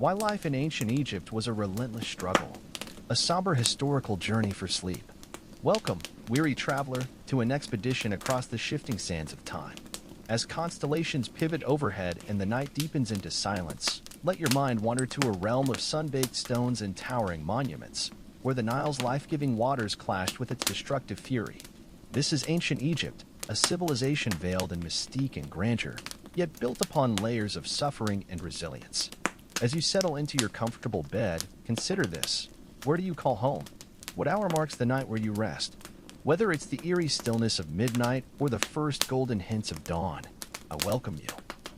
Why life in ancient Egypt was a relentless struggle, a somber historical journey for sleep. Welcome, weary traveler, to an expedition across the shifting sands of time. As constellations pivot overhead and the night deepens into silence, let your mind wander to a realm of sun-baked stones and towering monuments, where the Nile's life-giving waters clashed with its destructive fury. This is ancient Egypt, a civilization veiled in mystique and grandeur, yet built upon layers of suffering and resilience. As you settle into your comfortable bed, consider this. Where do you call home? What hour marks the night where you rest? Whether it's the eerie stillness of midnight or the first golden hints of dawn, I welcome you.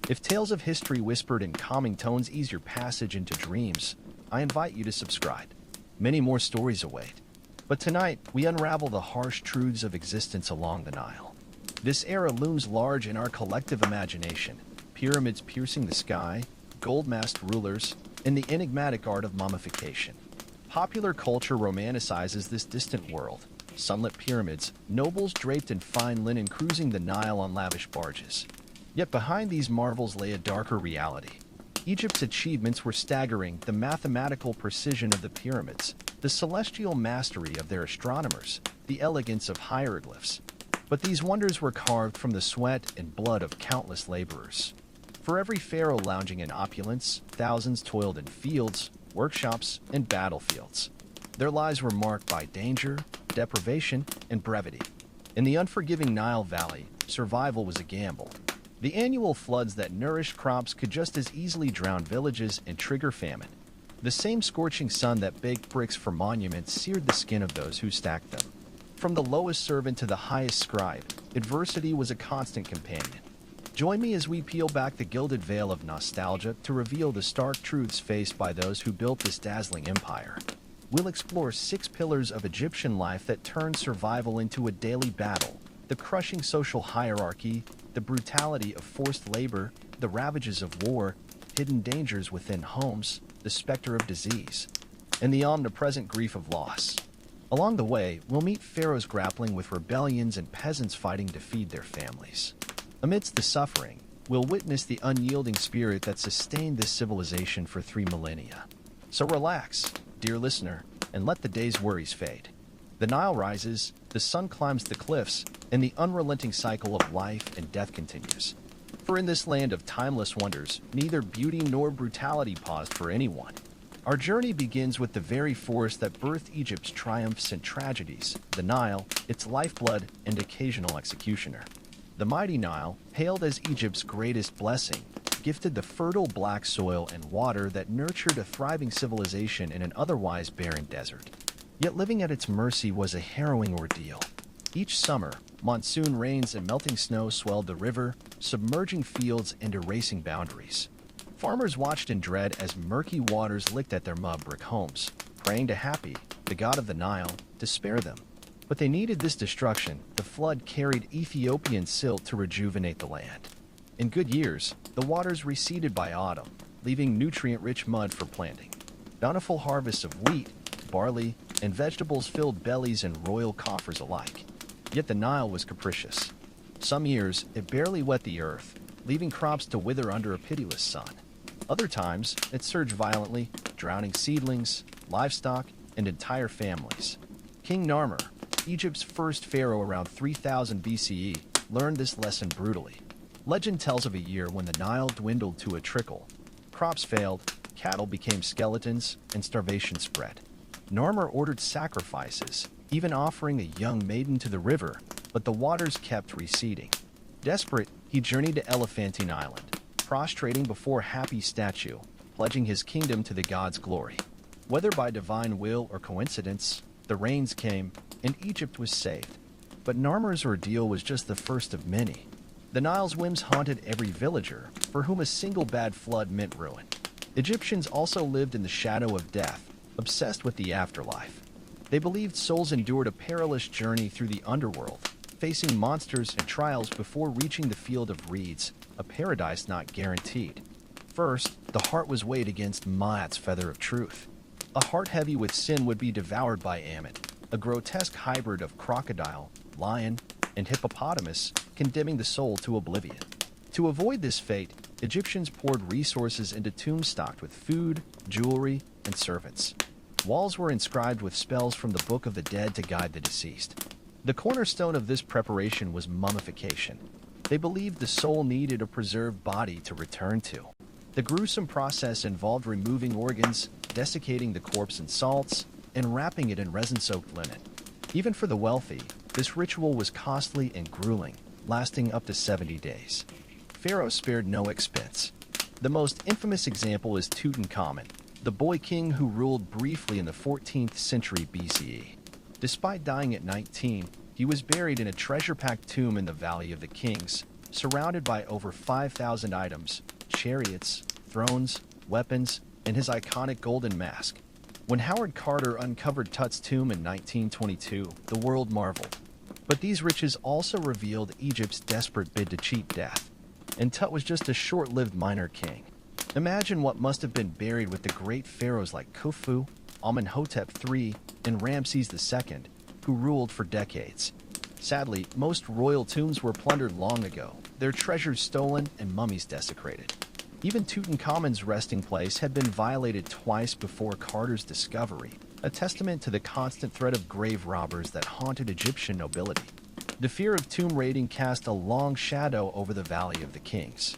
If tales of history whispered in calming tones ease your passage into dreams, I invite you to subscribe. Many more stories await. But tonight, we unravel the harsh truths of existence along the Nile. This era looms large in our collective imagination, pyramids piercing the sky, gold-masked rulers, and the enigmatic art of mummification. Popular culture romanticizes this distant world. Sunlit pyramids, nobles draped in fine linen cruising the Nile on lavish barges. Yet behind these marvels lay a darker reality. Egypt's achievements were staggering: the mathematical precision of the pyramids, the celestial mastery of their astronomers, the elegance of hieroglyphs. But these wonders were carved from the sweat and blood of countless laborers. For every pharaoh lounging in opulence, thousands toiled in fields, workshops, and battlefields. Their lives were marked by danger, deprivation, and brevity. In the unforgiving Nile Valley, survival was a gamble. The annual floods that nourished crops could just as easily drown villages and trigger famine. The same scorching sun that baked bricks for monuments seared the skin of those who stacked them. From the lowest servant to the highest scribe, adversity was a constant companion. Join me as we peel back the gilded veil of nostalgia to reveal the stark truths faced by those who built this dazzling empire. We'll explore 6 pillars of Egyptian life that turned survival into a daily battle: the crushing social hierarchy, the brutality of forced labor, the ravages of war, hidden dangers within homes, the specter of disease, and the omnipresent grief of loss. Along the way, we'll meet pharaohs grappling with rebellions and peasants fighting to feed their families. Amidst the suffering, we'll witness the unyielding spirit that sustained this civilization for 3 millennia. So relax, dear listener, and let the day's worries fade. The Nile rises, the sun climbs the cliffs, and the unrelenting cycle of life and death continues. For in this land of timeless wonders, neither beauty nor brutality paused for anyone. Our journey begins with the very force that birthed Egypt's triumphs and tragedies: the Nile, its lifeblood and occasional executioner. The mighty Nile, hailed as Egypt's greatest blessing, gifted the fertile black soil and water that nurtured a thriving civilization in an otherwise barren desert. Yet living at its mercy was a harrowing ordeal. Each summer, monsoon rains and melting snow swelled the river, submerging fields and erasing boundaries. Farmers watched in dread as murky waters licked at their mud brick homes, praying to Hapi, the god of the Nile, to spare them. But they needed this destruction. The flood carried Ethiopian silt to rejuvenate the land. In good years, the waters receded by autumn, leaving nutrient-rich mud for planting. Bountiful harvests of wheat, barley, and vegetables filled bellies and royal coffers alike. Yet the Nile was capricious. Some years, it barely wet the earth, leaving crops to wither under a pitiless sun. Other times, it surged violently, drowning seedlings, livestock, and entire families. King Narmer, Egypt's first pharaoh around 3000 BCE, learned this lesson brutally. Legend tells of a year when the Nile dwindled to a trickle. Crops failed, cattle became skeletons, and starvation spread. Narmer ordered sacrifices, even offering a young maiden to the river, but the waters kept receding. Desperate, he journeyed to Elephantine Island, prostrating before Hapi's statue, pledging his kingdom to the god's glory. Whether by divine will or coincidence, the rains came, and Egypt was saved. But Narmer's ordeal was just the first of many. The Nile's whims haunted every villager, for whom a single bad flood meant ruin. Egyptians also lived in the shadow of death, obsessed with the afterlife. They believed souls endured a perilous journey through the underworld, facing monsters and trials before reaching the field of reeds, a paradise not guaranteed. First, the heart was weighed against Ma'at's feather of truth. A heart heavy with sin would be devoured by Ammon, a grotesque hybrid of crocodile, lion, and hippopotamus, condemning the soul to oblivion. To avoid this fate, Egyptians poured resources into tombs stocked with food, jewelry, and servants. Walls were inscribed with spells from the Book of the Dead to guide the deceased. The cornerstone of this preparation was mummification. They believed the soul needed a preserved body to return to. The gruesome process involved removing organs, desiccating the corpse in salts, and wrapping it in resin-soaked linen. Even for the wealthy, this ritual was costly and grueling, lasting up to 70 days. Pharaohs spared no expense. The most infamous example is Tutankhamun, the boy king who ruled briefly in the 14th century BCE. Despite dying at 19, he was buried in a treasure-packed tomb in the Valley of the Kings, surrounded by over 5,000 items, chariots, thrones, weapons, and his iconic golden mask. When Howard Carter uncovered Tut's tomb in 1922, the world marveled. But these riches also revealed Egypt's desperate bid to cheat death. And Tut was just a short-lived minor king. Imagine what must have been buried with the great pharaohs like Khufu, Amenhotep III, and Ramses II, who ruled for decades. Sadly, most royal tombs were plundered long ago, their treasures stolen and mummies desecrated. Even Tutankhamun's resting place had been violated twice before Carter's discovery, a testament to the constant threat of grave robbers that haunted Egyptian nobility. The fear of tomb raiding cast a long shadow over the Valley of the Kings.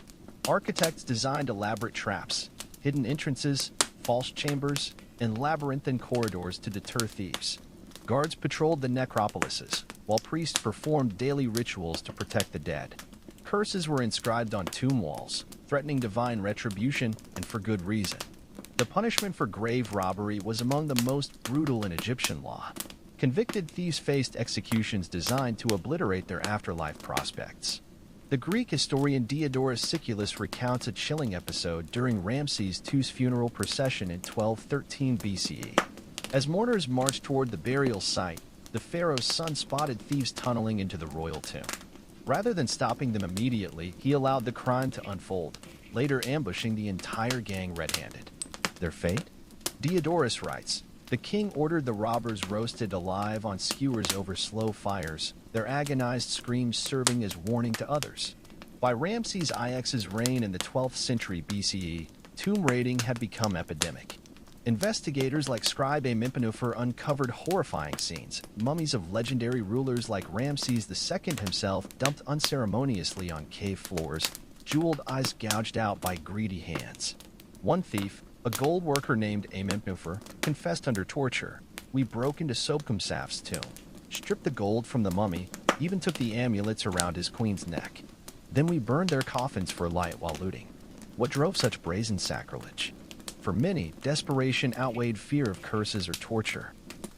Architects designed elaborate traps, hidden entrances, false chambers, and labyrinthine corridors to deter thieves. Guards patrolled the necropolises, while priests performed daily rituals to protect the dead. Curses were inscribed on tomb walls, threatening divine retribution, and for good reason. The punishment for grave robbery was among the most brutal in Egyptian law. Convicted thieves faced executions designed to obliterate their afterlife prospects. The Greek historian Diodorus Siculus recounts a chilling episode during Ramses II's funeral procession in 1213 BCE. As mourners marched toward the burial site, the pharaoh's son spotted thieves tunneling into the royal tomb. Rather than stopping them immediately, he allowed the crime to unfold, later ambushing the entire gang red-handed. Their fate? Diodorus writes, "The king ordered the robbers roasted alive on skewers over slow fires, their agonized screams serving as warning to others." By Ramses IX's reign in the 12th century BCE, tomb raiding had become epidemic. Investigators like scribe Amenhotep uncovered horrifying scenes, mummies of legendary rulers like Ramses II himself dumped unceremoniously on cave floors, jeweled eyes gouged out by greedy hands. One thief, a gold worker named Amenhotep, confessed under torture. "We broke into Sobekmsaf's tomb, stripped the gold from the mummy, even took the amulets around his queen's neck. Then we burned their coffins for light while looting." What drove such brazen sacrilege? For many, desperation outweighed fear of curses or torture.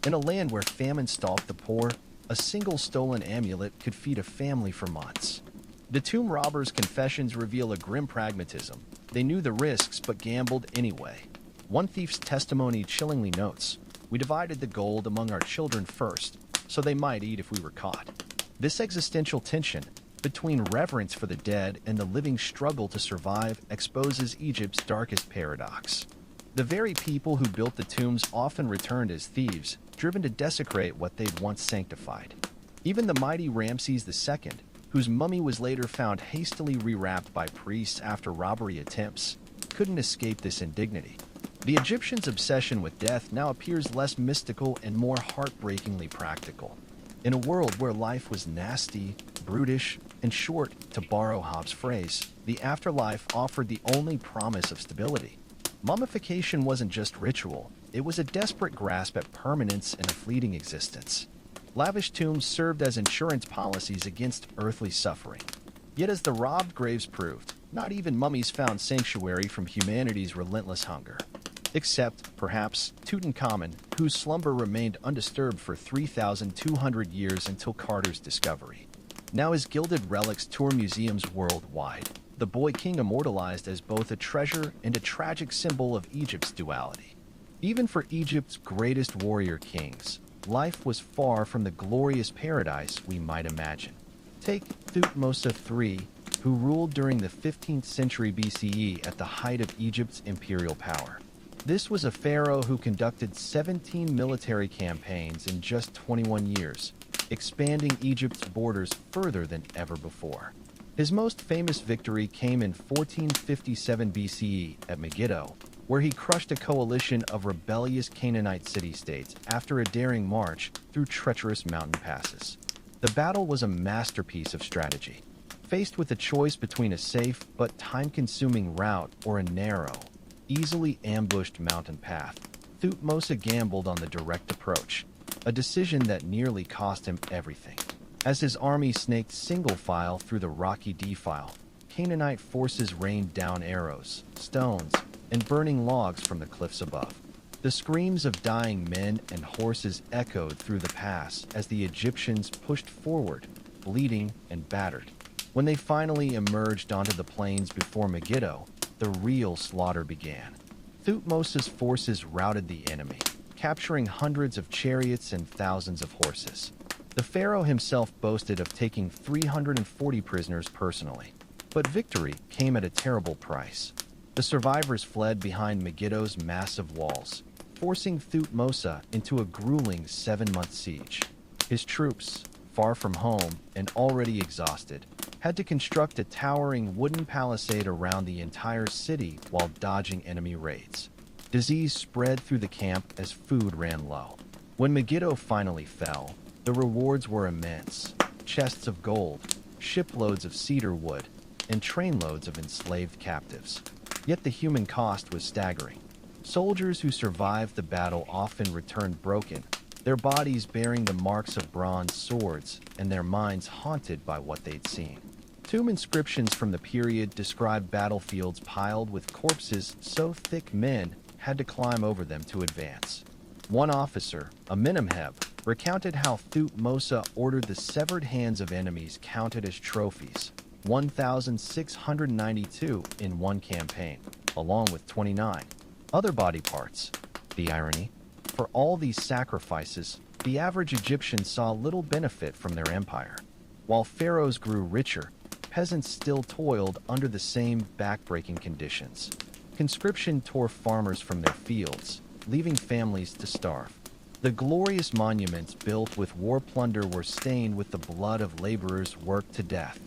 In a land where famine stalked the poor, a single stolen amulet could feed a family for months. The tomb robbers' confessions reveal a grim pragmatism. They knew the risks but gambled anyway. One thief's testimony chillingly notes, "We divided the gold among our children first, so they might eat if we were caught." This existential tension between reverence for the dead and the living struggle to survive exposes Egypt's darkest paradox. The very people who built the tombs often returned as thieves, driven to desecrate what they'd once sanctified. Even the mighty Ramses II, whose mummy was later found hastily rewrapped by priests after robbery attempts, couldn't escape this indignity. The Egyptians' obsession with death now appears less mystical and more heartbreakingly practical. In a world where life was nasty, brutish, and short, to borrow Hobbes' phrase, the afterlife offered the only promise of stability. Mummification wasn't just ritual, it was a desperate grasp at permanence in a fleeting existence. Lavish tombs served as insurance policies against earthly suffering. Yet as the robbed graves proved, not even mummies found sanctuary from humanity's relentless hunger. Except, perhaps, Tutankhamun, whose slumber remained undisturbed for 3,200 years until Carter's discovery. Now his gilded relics tour museums worldwide, the boy king immortalized as both a treasure and a tragic symbol of Egypt's duality. Even for Egypt's greatest warrior kings, life was far from the glorious paradise we might imagine. Take Thutmose III, who ruled during the 15th century BCE at the height of Egypt's imperial power. This was a pharaoh who conducted 17 military campaigns in just 21 years, expanding Egypt's borders further than ever before. His most famous victory came in 1457 BCE at Megiddo, where he crushed a coalition of rebellious Canaanite city-states after a daring march through treacherous mountain passes. The battle was a masterpiece of strategy. Faced with a choice between a safe but time-consuming route or a narrow, easily ambushed mountain path, Thutmose gambled on the direct approach, a decision that nearly cost him everything. As his army snaked single file through the rocky defile, Canaanite forces rained down arrows, stones, and burning logs from the cliffs above. The screams of dying men and horses echoed through the pass as the Egyptians pushed forward, bleeding and battered. When they finally emerged onto the plains before Megiddo, the real slaughter began. Thutmose's forces routed the enemy, capturing hundreds of chariots and thousands of horses. The pharaoh himself boasted of taking 340 prisoners personally, but victory came at a terrible price. The survivors fled behind Megiddo's massive walls, forcing Thutmose into a grueling 7-month siege. His troops, far from home and already exhausted, had to construct a towering wooden palisade around the entire city while dodging enemy raids. Disease spread through the camp as food ran low. When Megiddo finally fell, the rewards were immense: chests of gold, shiploads of cedar wood, and trainloads of enslaved captives. Yet the human cost was staggering. Soldiers who survived the battle often returned broken, their bodies bearing the marks of bronze swords and their minds haunted by what they'd seen. Tomb inscriptions from the period describe battlefields piled with corpses so thick men had to climb over them to advance. One officer, Amenemheb, recounted how Thutmose ordered the severed hands of enemies counted as trophies, 1,692 in one campaign, along with 29 other body parts. The irony? For all these sacrifices, the average Egyptian saw little benefit from their empire. While pharaohs grew richer, peasants still toiled under the same backbreaking conditions. Conscription tore farmers from their fields, leaving families to starve. The glorious monuments built with war plunder were stained with the blood of laborers worked to death.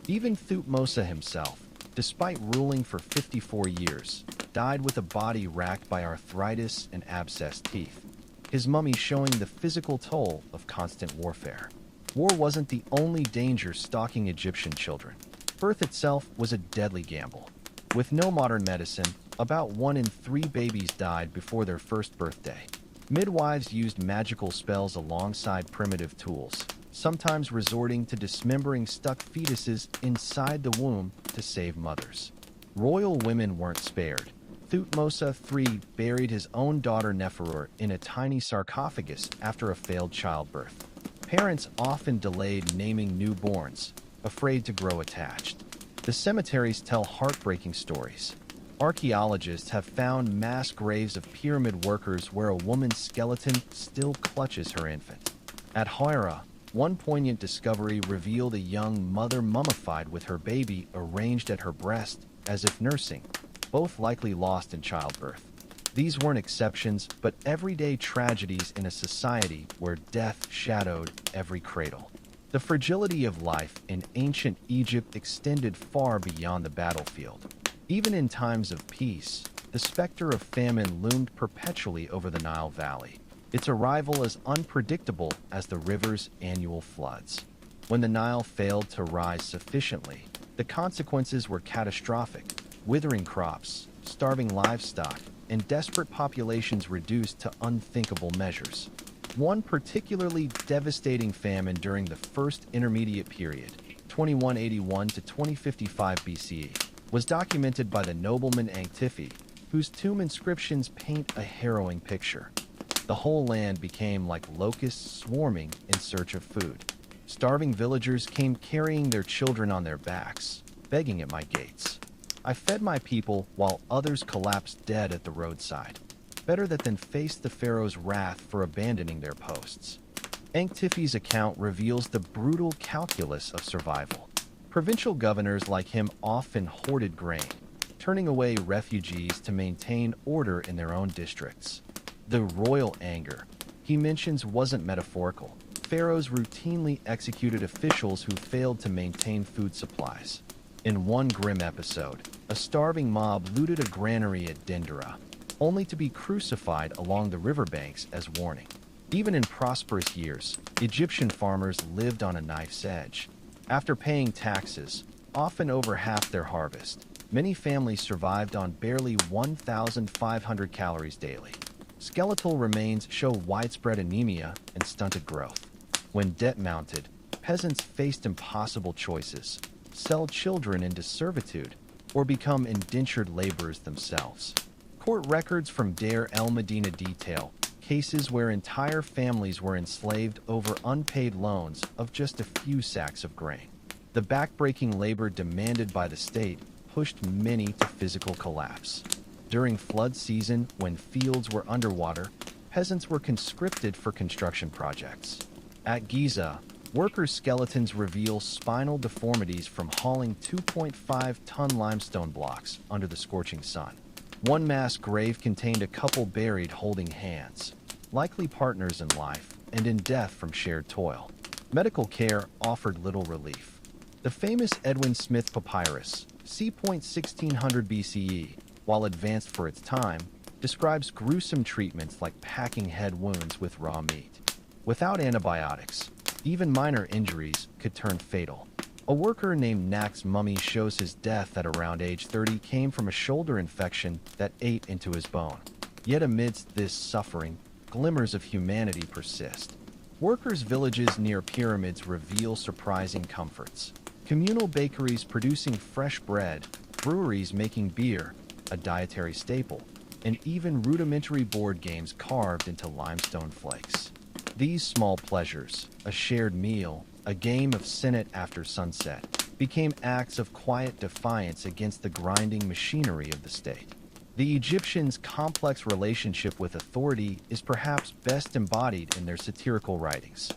Even Thutmose himself, despite ruling for 54 years, died with a body racked by arthritis and abscessed teeth, his mummy showing the physical toll of constant warfare. War wasn't the only danger stalking Egyptian children. Birth itself was a deadly gamble. With no modern medicine, about 1 in 3 babies died before their first birthday. Midwives used magical spells alongside primitive tools, sometimes resorting to dismembering stuck fetuses inside the womb to save mothers. Royal women weren't spared. Thutmose III buried his own daughter Neferur in a tiny sarcophagus after a failed childbirth. Parents often delayed naming newborns, afraid to grow attached. The cemeteries tell heartbreaking stories. Archaeologists have found mass graves of pyramid workers where a woman's skeleton still clutches her infant. At Hira, one poignant discovery revealed a young mother mummified with her baby arranged at her breast as if nursing, both likely lost in childbirth. These weren't exceptions, but everyday tragedies in a society where death shadowed every cradle. The fragility of life in ancient Egypt extended far beyond the battlefield. Even in times of peace, the specter of famine loomed perpetually over the Nile Valley, its arrival as unpredictable as the river's annual floods. When the Nile failed to rise sufficiently, the consequences were catastrophic: withering crops, starving livestock, and desperate populations reduced to unthinkable measures. One particularly devastating famine during the First Intermediate Period, 2181 to 2055 BCE, was documented by the nobleman Antifi, whose tomb inscriptions paint a harrowing picture. The whole land became like locusts swarming in search of food. Starving villagers came carrying their children on their backs, begging at my gates. I fed my people while others collapsed dead at the roadside. Better that than face the pharaoh's wrath for abandoning their posts. Antifi's account reveals the brutal calculus of survival. Provincial governors like him often hoarded grain, turning away refugees to maintain order in their own districts. The royal anger he mentions wasn't metaphorical. pharaohs routinely executed officials who failed to maintain food supplies. In one grim episode, a starving mob looted a granary at Dendera, only to be crucified along the riverbanks as warning. Even in prosperous years, Egyptian farmers lived on a knife's edge. After paying taxes, often over half their harvest, many families survived on barely 1,500 calories daily. Skeletal remains show widespread anemia and stunted growth. When debt mounted, peasants faced impossible choices: sell children into servitude or become indentured laborers themselves. Court records from Deir el-Medina detail cases where entire families were enslaved over unpaid loans of just a few sacks of grain. The backbreaking labor demanded by the state pushed many to physical collapse. During flood season, when fields were underwater, peasants were conscripted for construction projects. At Giza, workers' skeletons reveal spinal deformities from hauling 2.5-ton limestone blocks under the scorching sun. One mass grave contained a couple buried holding hands, likely partners in life and in death from shared toil. Medical care offered little relief. The famous Edwin Smith papyrus, c. 1600 BCE, while advanced for its time, describes gruesome treatments like packing head wounds with raw meat. Without antibiotics, even minor injuries could turn fatal. A worker named Nak's mummy shows his death at around age 30 came from a shoulder infection that ate into his bone. Yet amidst this suffering, glimmers of humanity persist. Workers' villages near pyramids reveal surprising comforts. Communal bakeries producing fresh bread, breweries making beer, a dietary staple, and even rudimentary board games carved into limestone flakes. These small pleasures, a shared meal, a game of Senate after sunset, became acts of quiet defiance against the grinding machinery of the state. The Egyptians' complex relationship with authority is perhaps best embodied in their satirical writings.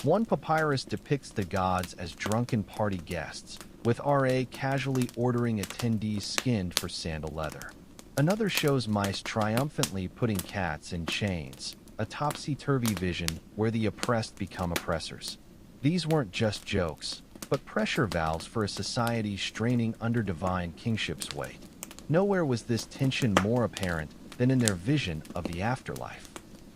One papyrus depicts the gods as drunken party guests, with Ra casually ordering attendees skinned for sandal leather. Another shows mice triumphantly putting cats in chains, a topsy-turvy vision where the oppressed become oppressors. These weren't just jokes, but pressure valves for a society straining under divine kingship's weight. Nowhere was this tension more apparent than in their vision of the afterlife.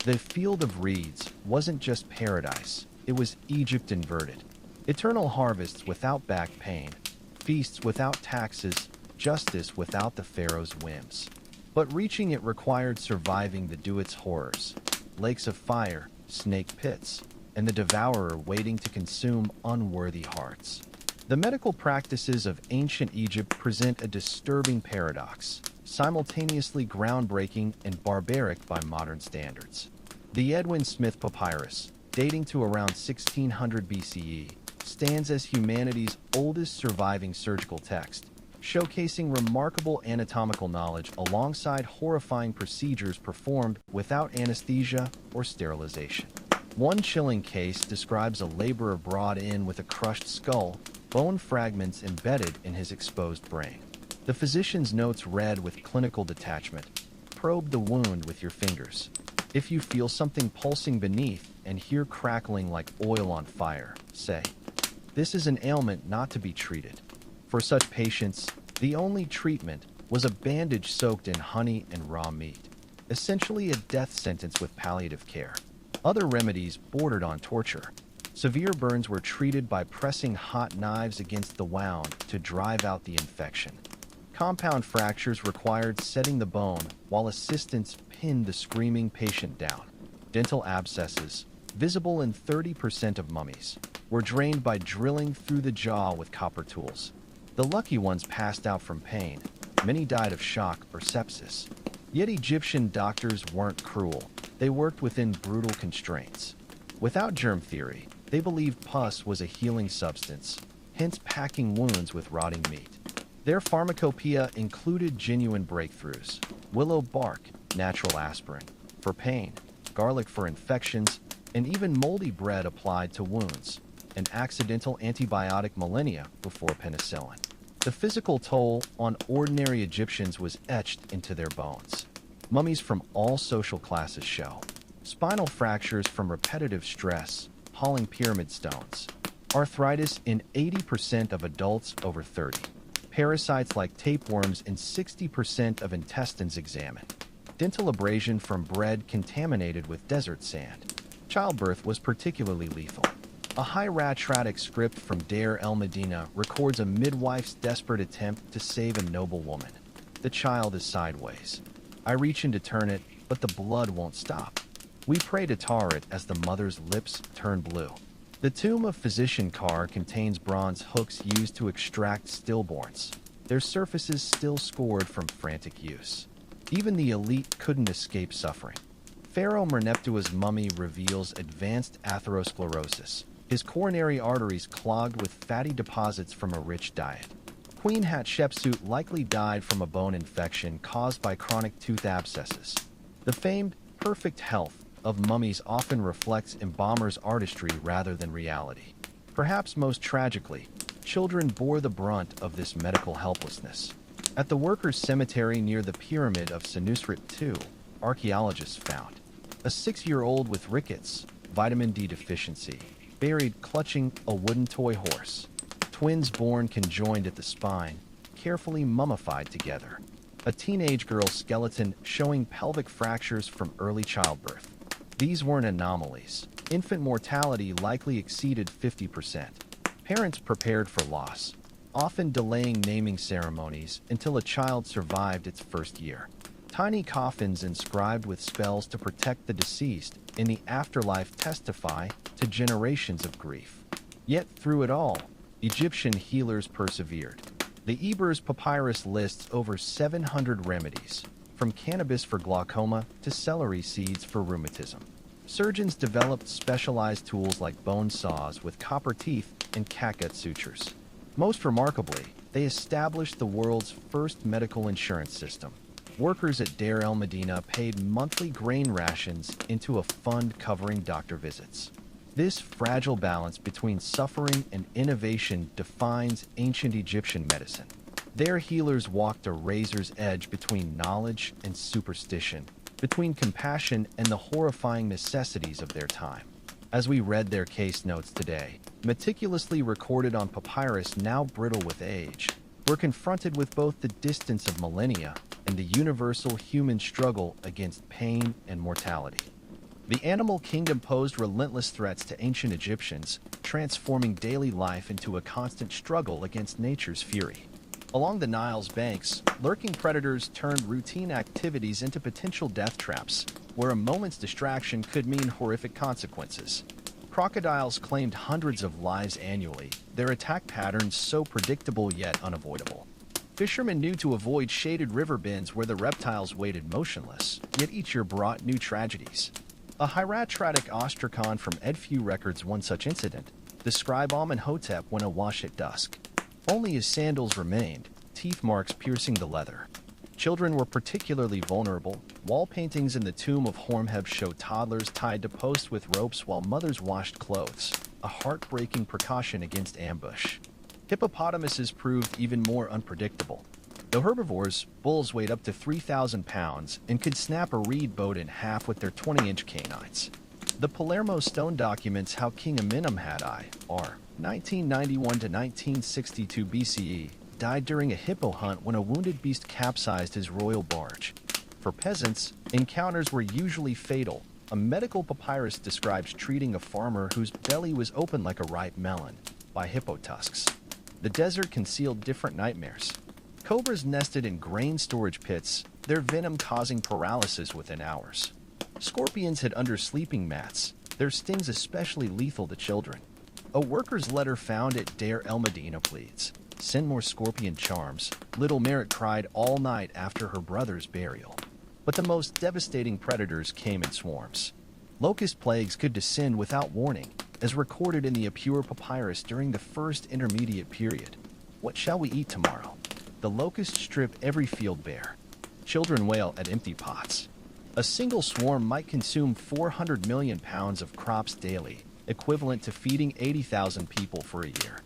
The field of reeds wasn't just paradise, it was Egypt inverted. Eternal harvests without back pain, feasts without taxes, justice without the pharaoh's whims. But reaching it required surviving the Duat's horrors: lakes of fire, snake pits, and the devourer waiting to consume unworthy hearts. The medical practices of ancient Egypt present a disturbing paradox, simultaneously groundbreaking and barbaric by modern standards. The Edwin Smith papyrus, dating to around 1600 BCE, stands as humanity's oldest surviving surgical text, showcasing remarkable anatomical knowledge alongside horrifying procedures performed without anesthesia or sterilization. One chilling case describes a laborer brought in with a crushed skull, bone fragments embedded in his exposed brain. The physician's notes read with clinical detachment: probe the wound with your fingers. If you feel something pulsing beneath and hear crackling like oil on fire, say, this is an ailment not to be treated. For such patients, the only treatment was a bandage soaked in honey and raw meat, essentially a death sentence with palliative care. Other remedies bordered on torture. Severe burns were treated by pressing hot knives against the wound to drive out the infection. Compound fractures required setting the bone while assistants pinned the screaming patient down. Dental abscesses, visible in 30% of mummies, were drained by drilling through the jaw with copper tools. The lucky ones passed out from pain. Many died of shock or sepsis. Yet Egyptian doctors weren't cruel. They worked within brutal constraints. Without germ theory, they believed pus was a healing substance, hence packing wounds with rotting meat. Their pharmacopoeia included genuine breakthroughs: willow bark, natural aspirin for pain, garlic for infections, and even moldy bread applied to wounds, an accidental antibiotic millennia before penicillin. The physical toll on ordinary Egyptians was etched into their bones. Mummies from all social classes show spinal fractures from repetitive stress, appalling pyramid stones. Arthritis in 80% of adults over 30. Parasites like tapeworms in 60% of intestines examined. Dental abrasion from bread contaminated with desert sand. Childbirth was particularly lethal. A hieratic script from Deir el-Medina records a midwife's desperate attempt to save a noble woman. The child is sideways. I reach in to turn it, but the blood won't stop. We pray to tar it as the mother's lips turn blue. The tomb of Physician Carr contains bronze hooks used to extract stillborns, their surfaces still scored from frantic use. Even the elite couldn't escape suffering. Pharaoh Merneptah's mummy reveals advanced atherosclerosis, his coronary arteries clogged with fatty deposits from a rich diet. Queen Hatshepsut likely died from a bone infection caused by chronic tooth abscesses. The famed perfect health of mummies often reflects embalmers' artistry rather than reality. Perhaps most tragically, children bore the brunt of this medical helplessness. At the workers' cemetery near the pyramid of Senusret II, archaeologists found a 6-year-old with rickets, vitamin D deficiency, buried clutching a wooden toy horse. Twins born conjoined at the spine, carefully mummified together. A teenage girl's skeleton showing pelvic fractures from early childbirth. These weren't anomalies. Infant mortality likely exceeded 50%. Parents prepared for loss, often delaying naming ceremonies until a child survived its first year. Tiny coffins inscribed with spells to protect the deceased in the afterlife testify to generations of grief. Yet through it all, Egyptian healers persevered. The Ebers Papyrus lists over 700 remedies, from cannabis for glaucoma to celery seeds for rheumatism. Surgeons developed specialized tools like bone saws with copper teeth and catgut sutures. Most remarkably, they established the world's first medical insurance system. Workers at Deir el-Medina paid monthly grain rations into a fund covering doctor visits. This fragile balance between suffering and innovation defines ancient Egyptian medicine. Their healers walked a razor's edge between knowledge and superstition, between compassion and the horrifying necessities of their time. As we read their case notes today, meticulously recorded on papyrus now brittle with age, we're confronted with both the distance of millennia and the universal human struggle against pain and mortality. The animal kingdom posed relentless threats to ancient Egyptians, transforming daily life into a constant struggle against nature's fury. Along the Nile's banks, lurking predators turned routine activities into potential death traps, where a moment's distraction could mean horrific consequences. Crocodiles claimed hundreds of lives annually, their attack patterns so predictable yet unavoidable. Fishermen knew to avoid shaded river bends where the reptiles waited motionless, yet each year brought new tragedies. A hieratic ostracon from Edfu records one such incident. The scribe Amenhotep went awash at dusk. Only his sandals remained, teeth marks piercing the leather. Children were particularly vulnerable. Wall paintings in the tomb of Horemheb show toddlers tied to posts with ropes while mothers washed clothes, a heartbreaking precaution against ambush. Hippopotamuses proved even more unpredictable. Though herbivores, bulls weighed up to 3,000 pounds and could snap a reed boat in half with their 20-inch canines. The Palermo stone documents how King Amenemhat R. 1991 to 1962 BCE, died during a hippo hunt when a wounded beast capsized his royal barge. For peasants, encounters were usually fatal. A medical papyrus describes treating a farmer whose belly was open like a ripe melon by hippo tusks. The desert concealed different nightmares. Cobras nested in grain storage pits, their venom causing paralysis within hours. Scorpions hid under sleeping mats, their stings especially lethal to children. A worker's letter found at Deir el-Medina pleads, "Send more scorpion charms." Little Merit cried all night after her brother's burial. But the most devastating predators came in swarms. Locust plagues could descend without warning, as recorded in the Apure papyrus during the first intermediate period. What shall we eat tomorrow? The locusts strip every field bare. Children wail at empty pots. A single swarm might consume 400 million pounds of crops daily, equivalent to feeding 80,000 people for a year.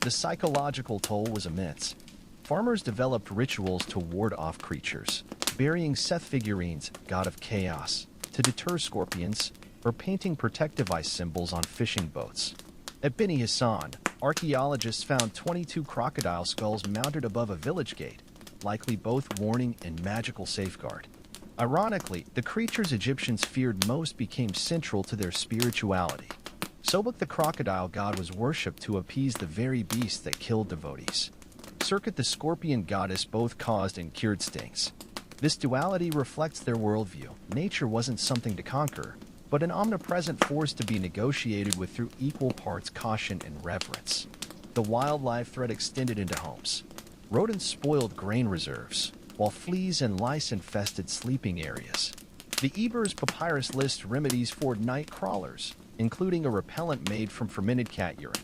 The psychological toll was immense. Farmers developed rituals to ward off creatures, burying Seth figurines, god of chaos, to deter scorpions, or painting protective ice symbols on fishing boats. At Beni Hassan, archaeologists found 22 crocodile skulls mounted above a village gate, likely both warning and magical safeguard. Ironically, the creatures Egyptians feared most became central to their spirituality. Sobek the crocodile god was worshipped to appease the very beast that killed devotees. Serket the scorpion goddess both caused and cured stings. This duality reflects their worldview. Nature wasn't something to conquer, but an omnipresent force to be negotiated with through equal parts caution and reverence. The wildlife threat extended into homes. Rodents spoiled grain reserves, while fleas and lice infested sleeping areas. The Ebers Papyrus lists remedies for night crawlers, including a repellent made from fermented cat urine.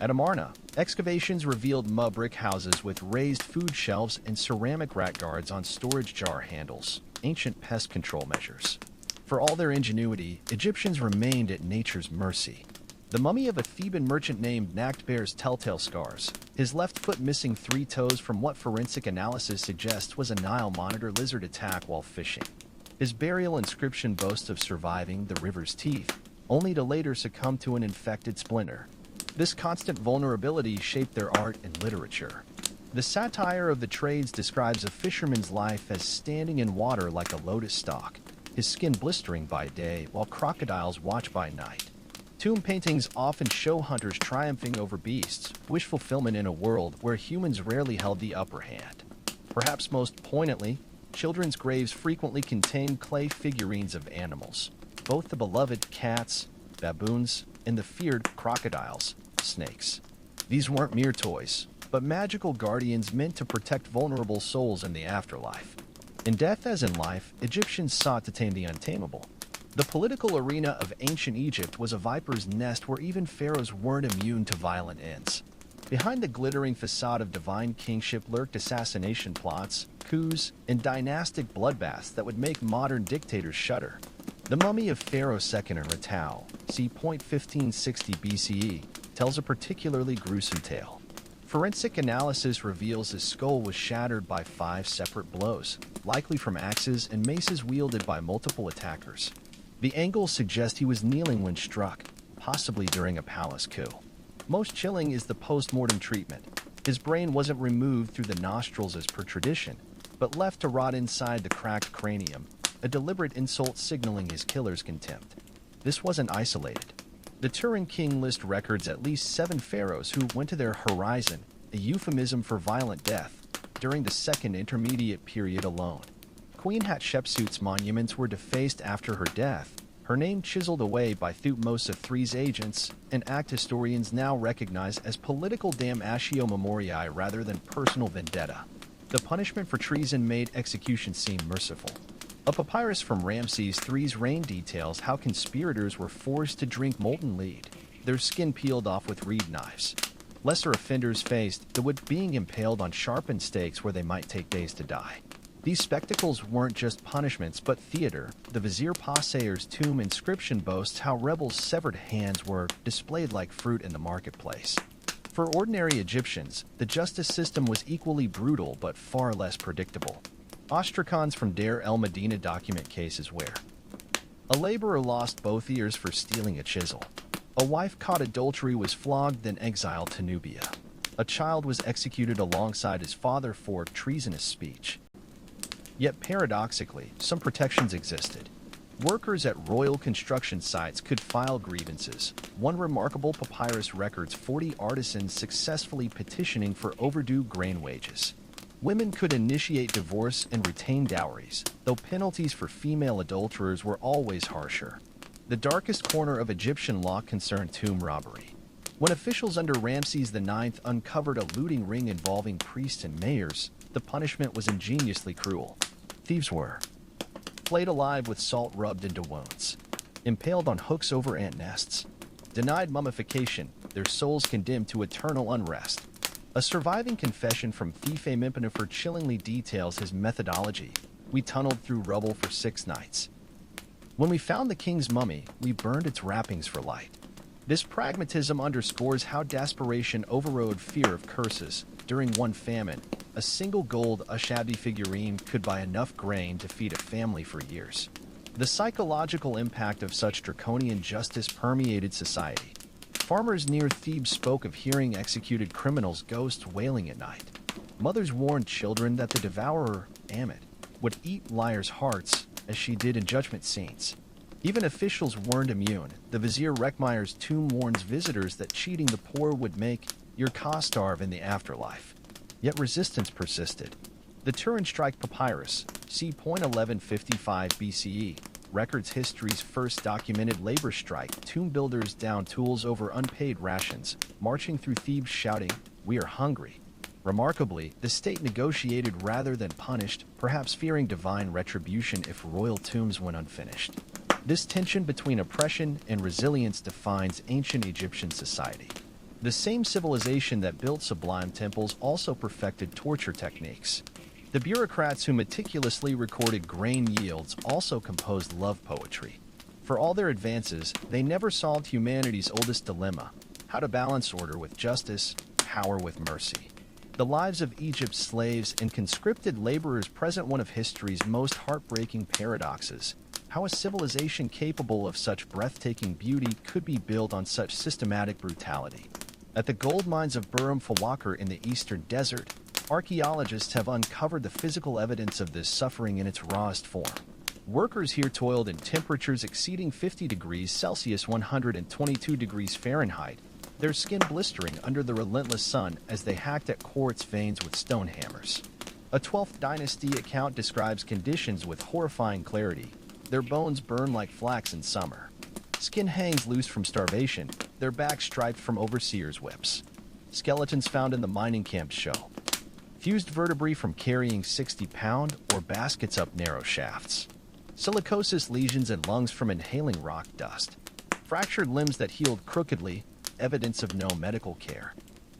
At Amarna, excavations revealed mud brick houses with raised food shelves and ceramic rat guards on storage jar handles, ancient pest control measures. For all their ingenuity, Egyptians remained at nature's mercy. The mummy of a Theban merchant named Nakht bears telltale scars, his left foot missing 3 toes from what forensic analysis suggests was a Nile monitor lizard attack while fishing. His burial inscription boasts of surviving the river's teeth, only to later succumb to an infected splinter. This constant vulnerability shaped their art and literature. The satire of the trades describes a fisherman's life as standing in water like a lotus stalk, his skin blistering by day while crocodiles watch by night. Tomb paintings often show hunters triumphing over beasts, wish fulfillment in a world where humans rarely held the upper hand. Perhaps most poignantly, children's graves frequently contain clay figurines of animals, both the beloved cats, baboons, and the feared crocodiles, snakes. These weren't mere toys, but magical guardians meant to protect vulnerable souls in the afterlife. In death as in life, Egyptians sought to tame the untamable. The political arena of ancient Egypt was a viper's nest where even pharaohs weren't immune to violent ends. Behind the glittering facade of divine kingship lurked assassination plots, coups, and dynastic bloodbaths that would make modern dictators shudder. The mummy of Pharaoh II in Ratau, c. 1560 BCE, tells a particularly gruesome tale. Forensic analysis reveals his skull was shattered by 5 separate blows, likely from axes and maces wielded by multiple attackers. The angles suggest he was kneeling when struck, possibly during a palace coup. Most chilling is the post-mortem treatment. His brain wasn't removed through the nostrils as per tradition, but left to rot inside the cracked cranium, a deliberate insult signaling his killer's contempt. This wasn't isolated. The Turin King lists records at least 7 pharaohs who went to their horizon, a euphemism for violent death, during the Second Intermediate Period alone. Queen Hatshepsut's monuments were defaced after her death, her name chiseled away by Thutmose III's agents, an act historians now recognize as political damnatio memoriae rather than personal vendetta. The punishment for treason made execution seem merciful. A papyrus from Ramses III's reign details how conspirators were forced to drink molten lead, their skin peeled off with reed knives. Lesser offenders faced the wood being impaled on sharpened stakes where they might take days to die. These spectacles weren't just punishments but theater. The Vizier Passeer's tomb inscription boasts how rebels' severed hands were displayed like fruit in the marketplace. For ordinary Egyptians, the justice system was equally brutal but far less predictable. Ostracons from Deir el-Medina document cases where a laborer lost both ears for stealing a chisel. A wife caught adultery was flogged then exiled to Nubia. A child was executed alongside his father for treasonous speech. Yet paradoxically, some protections existed. Workers at royal construction sites could file grievances. One remarkable papyrus records 40 artisans successfully petitioning for overdue grain wages. Women could initiate divorce and retain dowries, though penalties for female adulterers were always harsher. The darkest corner of Egyptian law concerned tomb robbery. When officials under Ramses IX uncovered a looting ring involving priests and mayors, the punishment was ingeniously cruel. Thieves were flayed alive with salt rubbed into wounds, impaled on hooks over ant nests, denied mummification, their souls condemned to eternal unrest. A surviving confession from Thief Amenhotep chillingly details his methodology. We tunneled through rubble for 6 nights. When we found the king's mummy, we burned its wrappings for light. This pragmatism underscores how desperation overrode fear of curses. During one famine, a single gold Ushabti figurine could buy enough grain to feed a family for years. The psychological impact of such draconian justice permeated society. Farmers near Thebes spoke of hearing executed criminals' ghosts wailing at night. Mothers warned children that the devourer, Amit, would eat liars' hearts, as she did in judgment scenes. Even officials weren't immune. The Vizier Rekhmeyer's tomb warns visitors that cheating the poor would make your ka starve in the afterlife. Yet resistance persisted. The Turin Strike Papyrus, c. 1155 BCE, records history's first documented labor strike. Tomb builders downed tools over unpaid rations, marching through Thebes shouting, "We are hungry." Remarkably, the state negotiated rather than punished, perhaps fearing divine retribution if royal tombs went unfinished. This tension between oppression and resilience defines ancient Egyptian society. The same civilization that built sublime temples also perfected torture techniques. The bureaucrats who meticulously recorded grain yields also composed love poetry. For all their advances, they never solved humanity's oldest dilemma: how to balance order with justice, power with mercy. The lives of Egypt's slaves and conscripted laborers present one of history's most heartbreaking paradoxes: how a civilization capable of such breathtaking beauty could be built on such systematic brutality. At the gold mines of Buram Fawakar in the eastern desert, archaeologists have uncovered the physical evidence of this suffering in its rawest form. Workers here toiled in temperatures exceeding 50 degrees Celsius (122 degrees Fahrenheit), their skin blistering under the relentless sun as they hacked at quartz veins with stone hammers. A 12th dynasty account describes conditions with horrifying clarity. Their bones burn like flax in summer. Skin hangs loose from starvation, their backs striped from overseers' whips. Skeletons found in the mining camps show fused vertebrae from carrying 60-pound or baskets up narrow shafts. Silicosis lesions in lungs from inhaling rock dust. Fractured limbs that healed crookedly, evidence of no medical care.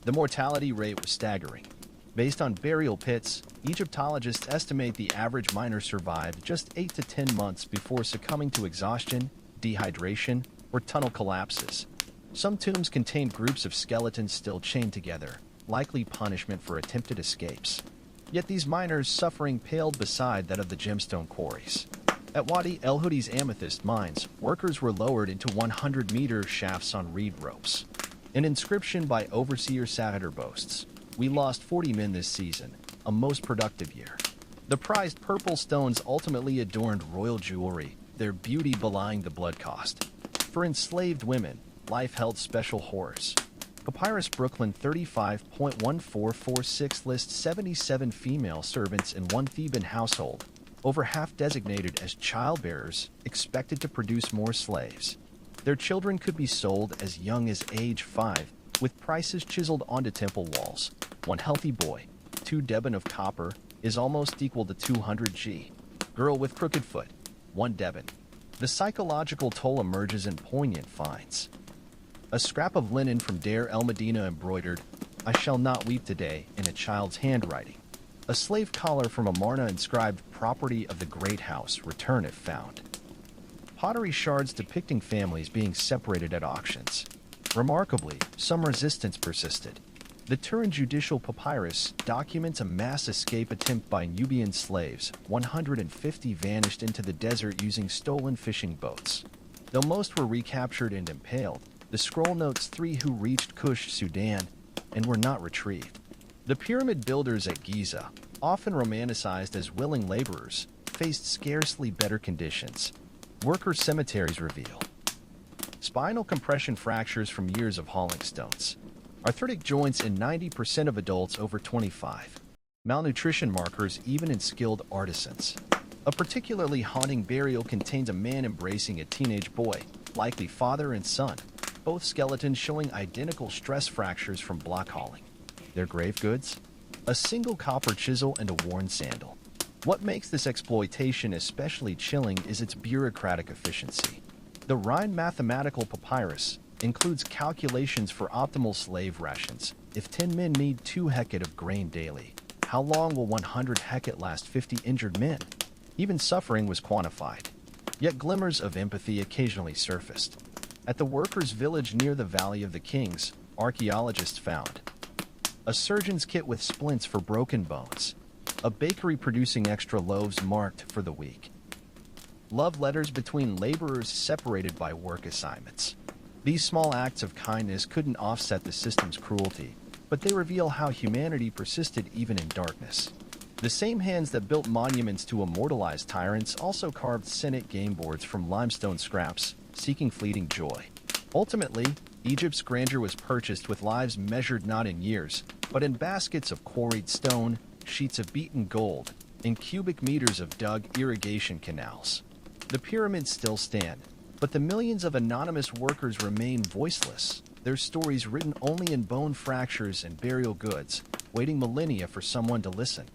The mortality rate was staggering. Based on burial pits, Egyptologists estimate the average miner survived just 8 to 10 months before succumbing to exhaustion, dehydration, or tunnel collapses. Some tombs contained groups of skeletons still chained together, likely punishment for attempted escapes. Yet these miners' suffering paled beside that of the gemstone quarries. At Wadi El Houdi's amethyst mines, workers were lowered into 100-meter shafts on reed ropes. An inscription by Overseer Sagader boasts, "We lost 40 men this season, a most productive year." The prized purple stones ultimately adorned royal jewelry, their beauty belying the blood cost. For enslaved women, life held special horrors. Papyrus Brooklyn 35.1446 lists 77 female servants in one Theban household, over half designated as childbearers, expected to produce more slaves. Their children could be sold as young as age 5, with prices chiseled onto temple walls. One healthy boy, 2 deben of copper, is almost equal to 200 G. Girl with crooked foot, 1 deben. The psychological toll emerges in poignant finds. A scrap of linen from Deir el Medina embroidered, "I shall not weep today," in a child's handwriting. A slave collar from Amarna inscribed, "Property of the great house, return if found." Pottery shards depicting families being separated at auctions. Remarkably, some resistance persisted. The Turin Judicial Papyrus documents a mass escape attempt by Nubian slaves. 150 vanished into the desert using stolen fishing boats. Though most were recaptured and impaled, the scroll notes 3 who reached Kush, Sudan, and were not retrieved. The pyramid builders at Giza, often romanticized as willing laborers, faced scarcely better conditions. Worker cemeteries reveal spinal compression fractures from years of hauling stones. Arthritic joints in 90% of adults over 25. Malnutrition markers even in skilled artisans. A particularly haunting burial contains a man embracing a teenage boy, likely father and son, both skeletons showing identical stress fractures from block hauling. Their grave goods? A single copper chisel and a worn sandal. What makes this exploitation especially chilling is its bureaucratic efficiency. The Rhine mathematical papyrus includes calculations for optimal slave rations. If 10 men need 2 hecate of grain daily, how long will 100 hecate last 50 injured men? Even suffering was quantified. Yet glimmers of empathy occasionally surfaced. At the workers' village near the Valley of the Kings, archaeologists found a surgeon's kit with splints for broken bones, a bakery producing extra loaves marked for the week, love letters between laborers separated by work assignments. These small acts of kindness couldn't offset the system's cruelty, but they reveal how humanity persisted even in darkness. The same hands that built monuments to immortalized tyrants also carved Senate game boards from limestone scraps, seeking fleeting joy. Ultimately, Egypt's grandeur was purchased with lives measured not in years, but in baskets of quarried stone, sheets of beaten gold, and cubic meters of dug irrigation canals. The pyramids still stand, but the millions of anonymous workers remain voiceless, their stories written only in bone fractures and burial goods, waiting millennia for someone to listen.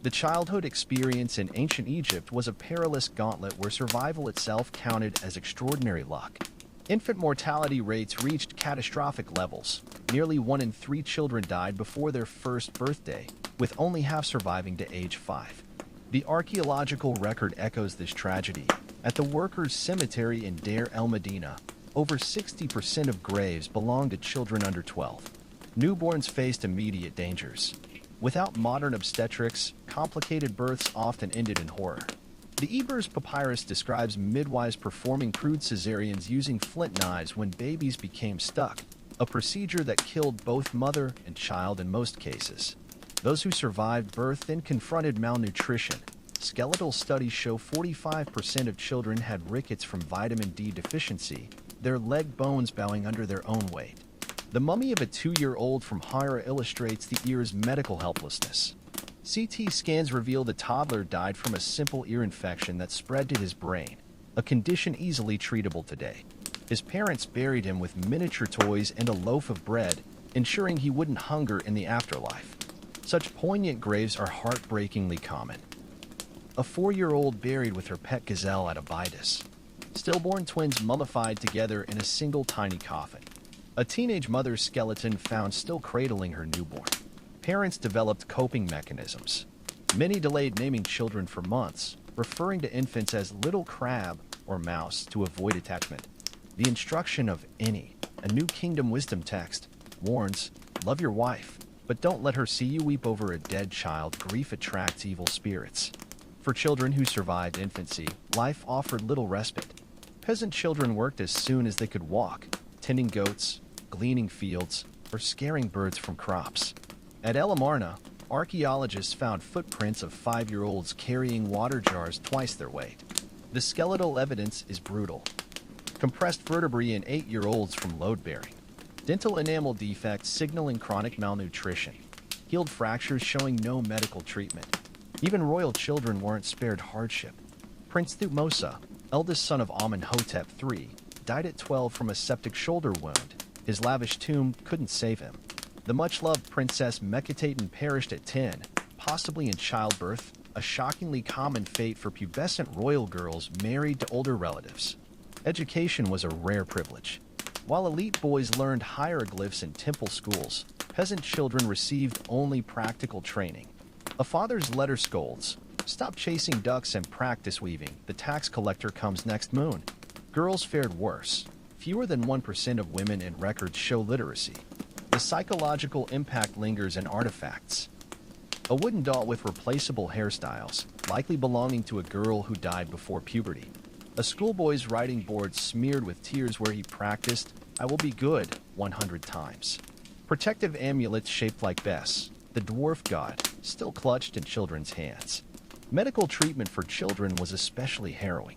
The childhood experience in ancient Egypt was a perilous gauntlet where survival itself counted as extraordinary luck. Infant mortality rates reached catastrophic levels. Nearly 1 in 3 children died before their first birthday, with only half surviving to age 5. The archaeological record echoes this tragedy. At the workers' cemetery in Deir el-Medina, over 60% of graves belonged to children under 12. Newborns faced immediate dangers. Without modern obstetrics, complicated births often ended in horror. The Ebers Papyrus describes midwives performing crude cesareans using flint knives when babies became stuck, a procedure that killed both mother and child in most cases. Those who survived birth then confronted malnutrition. Skeletal studies show 45% of children had rickets from vitamin D deficiency, their leg bones bowing under their own weight. The mummy of a 2-year-old from Hira illustrates the era's medical helplessness. CT scans reveal the toddler died from a simple ear infection that spread to his brain, a condition easily treatable today. His parents buried him with miniature toys and a loaf of bread, ensuring he wouldn't hunger in the afterlife. Such poignant graves are heartbreakingly common. A 4-year-old buried with her pet gazelle at Abydos. Stillborn twins mummified together in a single tiny coffin. A teenage mother's skeleton found still cradling her newborn. Parents developed coping mechanisms. Many delayed naming children for months, referring to infants as little crab or mouse to avoid attachment. The instruction of Any, a New Kingdom wisdom text, warns, love your wife, but don't let her see you weep over a dead child. Grief attracts evil spirits. For children who survived infancy, life offered little respite. Peasant children worked as soon as they could walk, tending goats, gleaning fields, or scaring birds from crops. At El Amarna, archaeologists found footprints of 5-year-olds carrying water jars twice their weight. The skeletal evidence is brutal. Compressed vertebrae in 8-year-olds from load-bearing. Dental enamel defects signaling chronic malnutrition. Healed fractures showing no medical treatment. Even royal children weren't spared hardship. Prince Thutmose, eldest son of Amenhotep III, died at 12 from a septic shoulder wound. His lavish tomb couldn't save him. The much-loved Princess Meketaten perished at 10, possibly in childbirth, a shockingly common fate for pubescent royal girls married to older relatives. Education was a rare privilege. While elite boys learned hieroglyphs in temple schools, peasant children received only practical training. A father's letter scolds, "Stop chasing ducks and practice weaving. The tax collector comes next moon." Girls fared worse. Fewer than 1% of women in records show literacy. The psychological impact lingers in artifacts. A wooden doll with replaceable hairstyles, likely belonging to a girl who died before puberty. A schoolboy's writing board smeared with tears where he practiced, "I will be good," 100 times. Protective amulets shaped like Bes, the dwarf god, still clutched in children's hands. Medical treatment for children was especially harrowing.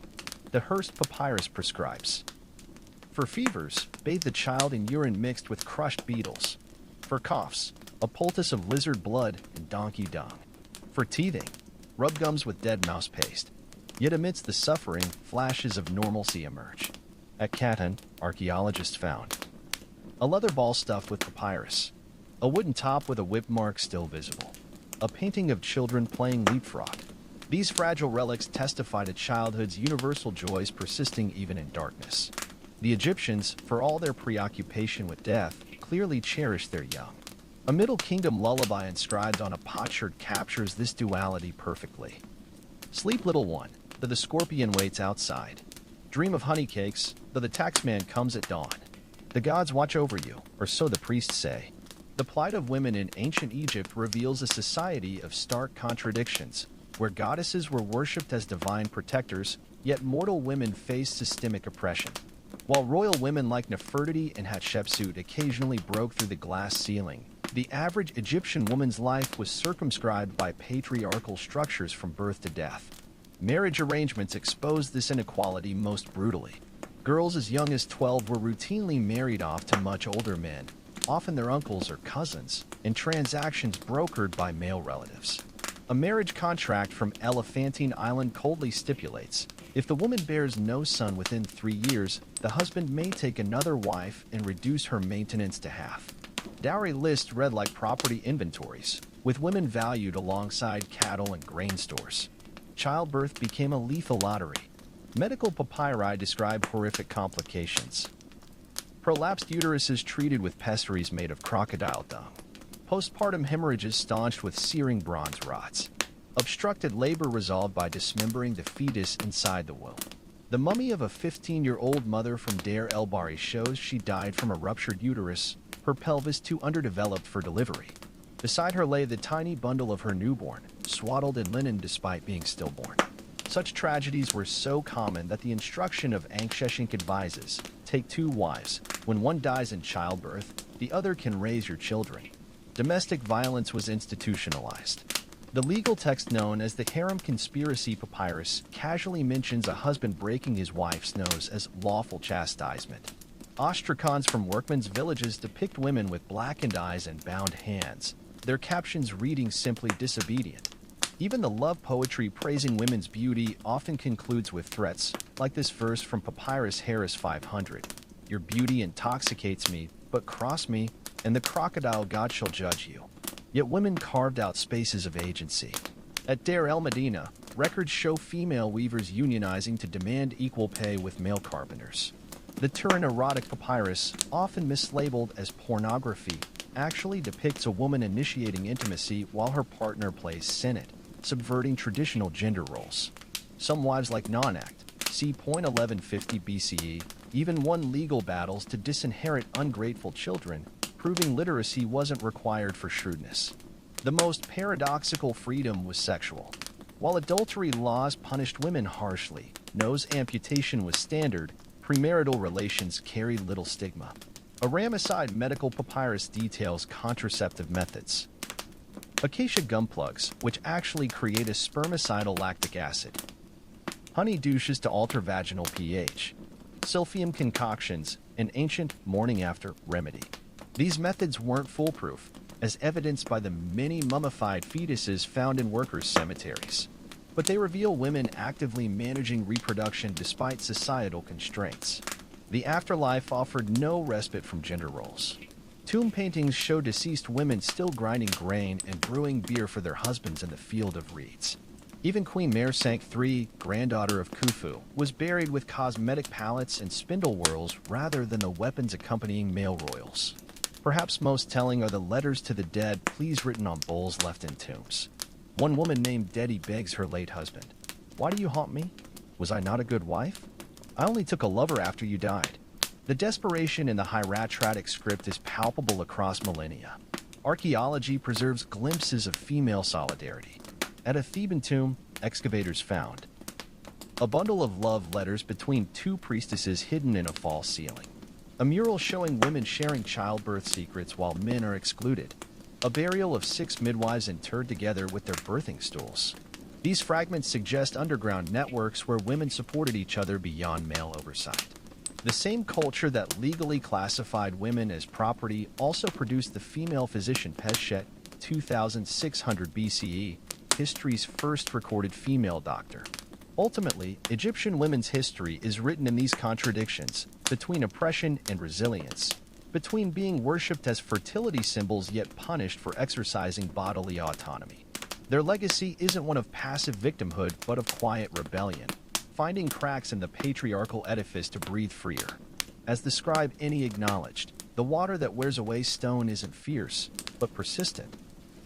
The Hearst Papyrus prescribes. For fevers, bathe the child in urine mixed with crushed beetles. For coughs, a poultice of lizard blood and donkey dung. For teething, rub gums with dead mouse paste. Yet amidst the suffering, flashes of normalcy emerge. At Katan, archaeologists found a leather ball stuffed with papyrus, a wooden top with a whip mark still visible, a painting of children playing leapfrog. These fragile relics testify to childhood's universal joys persisting even in darkness. The Egyptians, for all their preoccupation with death, clearly cherished their young. A Middle Kingdom lullaby inscribed on a potsherd captures this duality perfectly. Sleep, little one, though the scorpion waits outside. Dream of honey cakes, though the taxman comes at dawn. The gods watch over you, or so the priests say. The plight of women in ancient Egypt reveals a society of stark contradictions, where goddesses were worshipped as divine protectors Yet mortal women faced systemic oppression. While royal women like Nefertiti and Hatshepsut occasionally broke through the glass ceiling, the average Egyptian woman's life was circumscribed by patriarchal structures from birth to death. Marriage arrangements exposed this inequality most brutally. Girls as young as 12 were routinely married off to much older men, often their uncles or cousins, in transactions brokered by male relatives. A marriage contract from Elephantine Island coldly stipulates, if the woman bears no son within 3 years, the husband may take another wife and reduce her maintenance to half. Dowry lists read like property inventories, with women valued alongside cattle and grain stores. Childbirth became a lethal lottery. Medical papyri describe horrific complications. Prolapsed uteruses treated with pessaries made of crocodile dung. Postpartum hemorrhages staunched with searing bronze rods. Obstructed labor resolved by dismembering the fetus inside the womb. The mummy of a 15-year-old mother from Deir el-Bahri shows she died from a ruptured uterus, her pelvis too underdeveloped for delivery. Beside her lay the tiny bundle of her newborn, swaddled in linen despite being stillborn. Such tragedies were so common that the instruction of Ankh-Sheshink advises, take 2 wives. When one dies in childbirth, the other can raise your children. Domestic violence was institutionalized. The legal text known as the Harem Conspiracy Papyrus casually mentions a husband breaking his wife's nose as lawful chastisement. Ostracons from workmen's villages depict women with blackened eyes and bound hands, their captions reading simply disobedient. Even the love poetry praising women's beauty often concludes with threats, like this verse from Papyrus Harris 500. Your beauty intoxicates me, but cross me, and the crocodile god shall judge you. Yet women carved out spaces of agency. At Deir el-Medina, records show female weavers unionizing to demand equal pay with male carpenters. The Turin erotic papyrus, often mislabeled as pornography, actually depicts a woman initiating intimacy while her partner plays Senet, subverting traditional gender roles. Some wives like Nonact, c. 1150 BCE, even won legal battles to disinherit ungrateful children, proving literacy wasn't required for shrewdness. The most paradoxical freedom was sexual. While adultery laws punished women harshly, nose amputation was standard, premarital relations carried little stigma. A Ramesside medical papyrus details contraceptive methods. Acacia gum plugs, which actually create a spermicidal lactic acid. Honey douches to alter vaginal pH. Silphium concoctions, an ancient morning-after remedy. These methods weren't foolproof, as evidenced by the many mummified fetuses found in workers' cemeteries. But they reveal women actively managing reproduction despite societal constraints. The afterlife offered no respite from gender roles. Tomb paintings show deceased women still grinding grain and brewing beer for their husbands in the field of reeds. Even Queen Merseyk III, granddaughter of Khufu, was buried with cosmetic palettes and spindle whorls rather than the weapons accompanying male royals. Perhaps most telling are the letters to the dead pleas written on bowls left in tombs. One woman named Dedi begs her late husband, "Why do you haunt me? Was I not a good wife? I only took a lover after you died." The desperation in the hieratic script is palpable across millennia. Archaeology preserves glimpses of female solidarity. At a Theban tomb, excavators found a bundle of love letters between 2 priestesses hidden in a false ceiling. A mural showing women sharing childbirth secrets while men are excluded. A burial of 6 midwives interred together with their birthing stools. These fragments suggest underground networks where women supported each other beyond male oversight. The same culture that legally classified women as property also produced the female physician Peshet, 2600 BCE, history's first recorded female doctor. Ultimately, Egyptian women's history is written in these contradictions, between oppression and resilience, between being worshipped as fertility symbols yet punished for exercising bodily autonomy. Their legacy isn't one of passive victimhood but of quiet rebellion, finding cracks in the patriarchal edifice to breathe freer. As the scribe Enni acknowledged, the water that wears away stone isn't fierce, but persistent.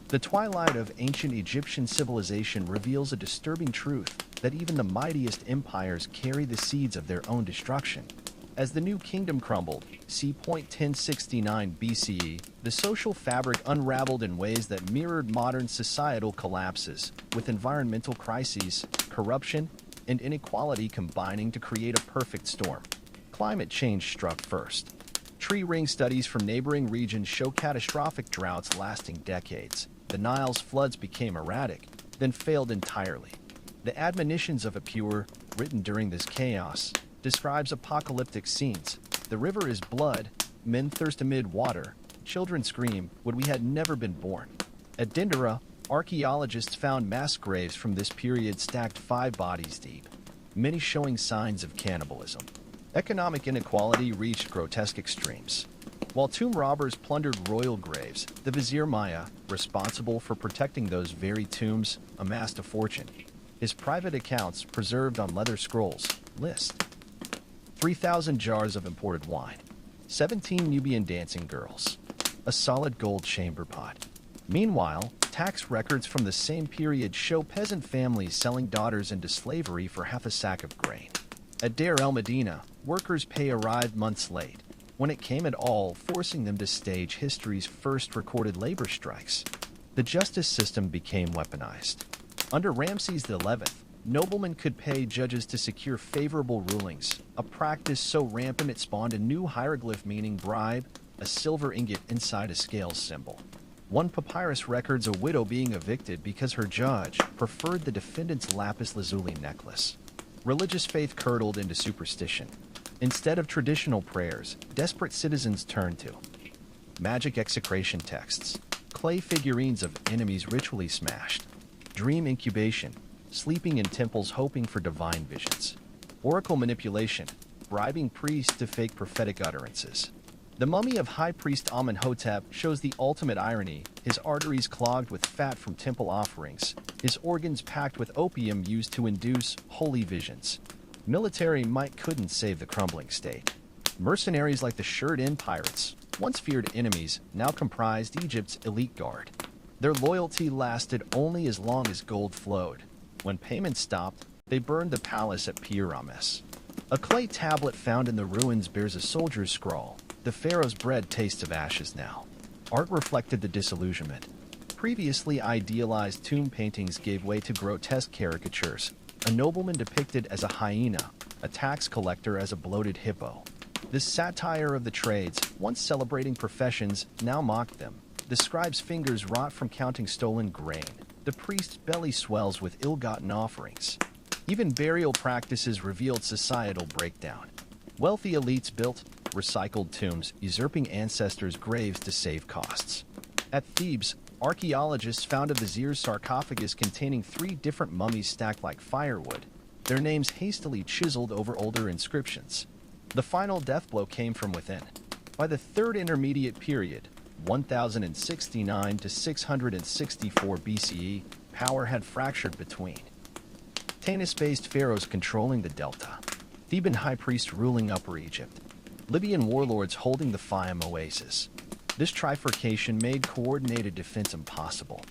The twilight of ancient Egyptian civilization reveals a disturbing truth that even the mightiest empires carry the seeds of their own destruction. As the new kingdom crumbled, c. 1069 BCE, the social fabric unraveled in ways that mirrored modern societal collapses, with environmental crises, corruption, and inequality combining to create a perfect storm. Climate change struck first. Tree ring studies from neighboring regions show catastrophic droughts lasting decades. The Nile's floods became erratic, then failed entirely. The admonitions of Epicure, written during this chaos, describes apocalyptic scenes. The river is blood, men thirst amid water, children scream, would we had never been born. At Dindara, archaeologists found mass graves from this period stacked 5 bodies deep, many showing signs of cannibalism. Economic inequality reached grotesque extremes. While tomb robbers plundered royal graves, the vizier Maya, responsible for protecting those very tombs, amassed a fortune. His private accounts, preserved on leather scrolls, list 3,000 jars of imported wine, 17 Nubian dancing girls, a solid gold chamber pot. Meanwhile, tax records from the same period show peasant families selling daughters into slavery for half a sack of grain. At Deir el-Medina, workers' pay arrived months late, when it came at all, forcing them to stage history's first recorded labor strikes. The justice system became weaponized. Under Ramses XI, noblemen could pay judges to secure favorable rulings, a practice so rampant it spawned a new hieroglyph meaning bribe, a silver ingot inside a scales symbol. One papyrus records a widow being evicted because her judge preferred the defendant's lapis lazuli necklace. Religious faith curdled into superstition. Instead of traditional prayers, desperate citizens turned to magic execration texts, clay figurines of enemies ritually smashed, dream incubation, sleeping in temples hoping for divine visions, oracle manipulation, bribing priests to fake prophetic utterances. The mummy of High Priest Amenhotep shows the ultimate irony, his arteries clogged with fat from temple offerings, his organs packed with opium used to induce holy visions. Military might couldn't save the crumbling state. Mercenaries like the Shirred-In pirates, once feared enemies, now comprised Egypt's elite guard. Their loyalty lasted only as long as gold flowed. When payment stopped, they burned the palace at Pyramus. A clay tablet found in the ruins bears a soldier's scrawl. The pharaoh's bread tastes of ashes now. Art reflected the disillusionment. Previously idealized tomb paintings gave way to grotesque caricatures. A nobleman depicted as a hyena, a tax collector as a bloated hippo. This satire of the trades, once celebrating professions, now mocked them. The scribe's fingers rot from counting stolen grain. The priest's belly swells with ill-gotten offerings. Even burial practices revealed societal breakdown. Wealthy elites built recycled tombs, usurping ancestors' graves to save costs. At Thebes, archaeologists found a vizier's sarcophagus containing 3 different mummies stacked like firewood, their names hastily chiseled over older inscriptions. The final death blow came from within. By the Third Intermediate Period, 1069 to 664 BCE, power had fractured between Tanis-based pharaohs controlling the delta, Theban high priest ruling Upper Egypt, Libyan warlords holding the Fayum oasis. This trifurcation made coordinated defense impossible.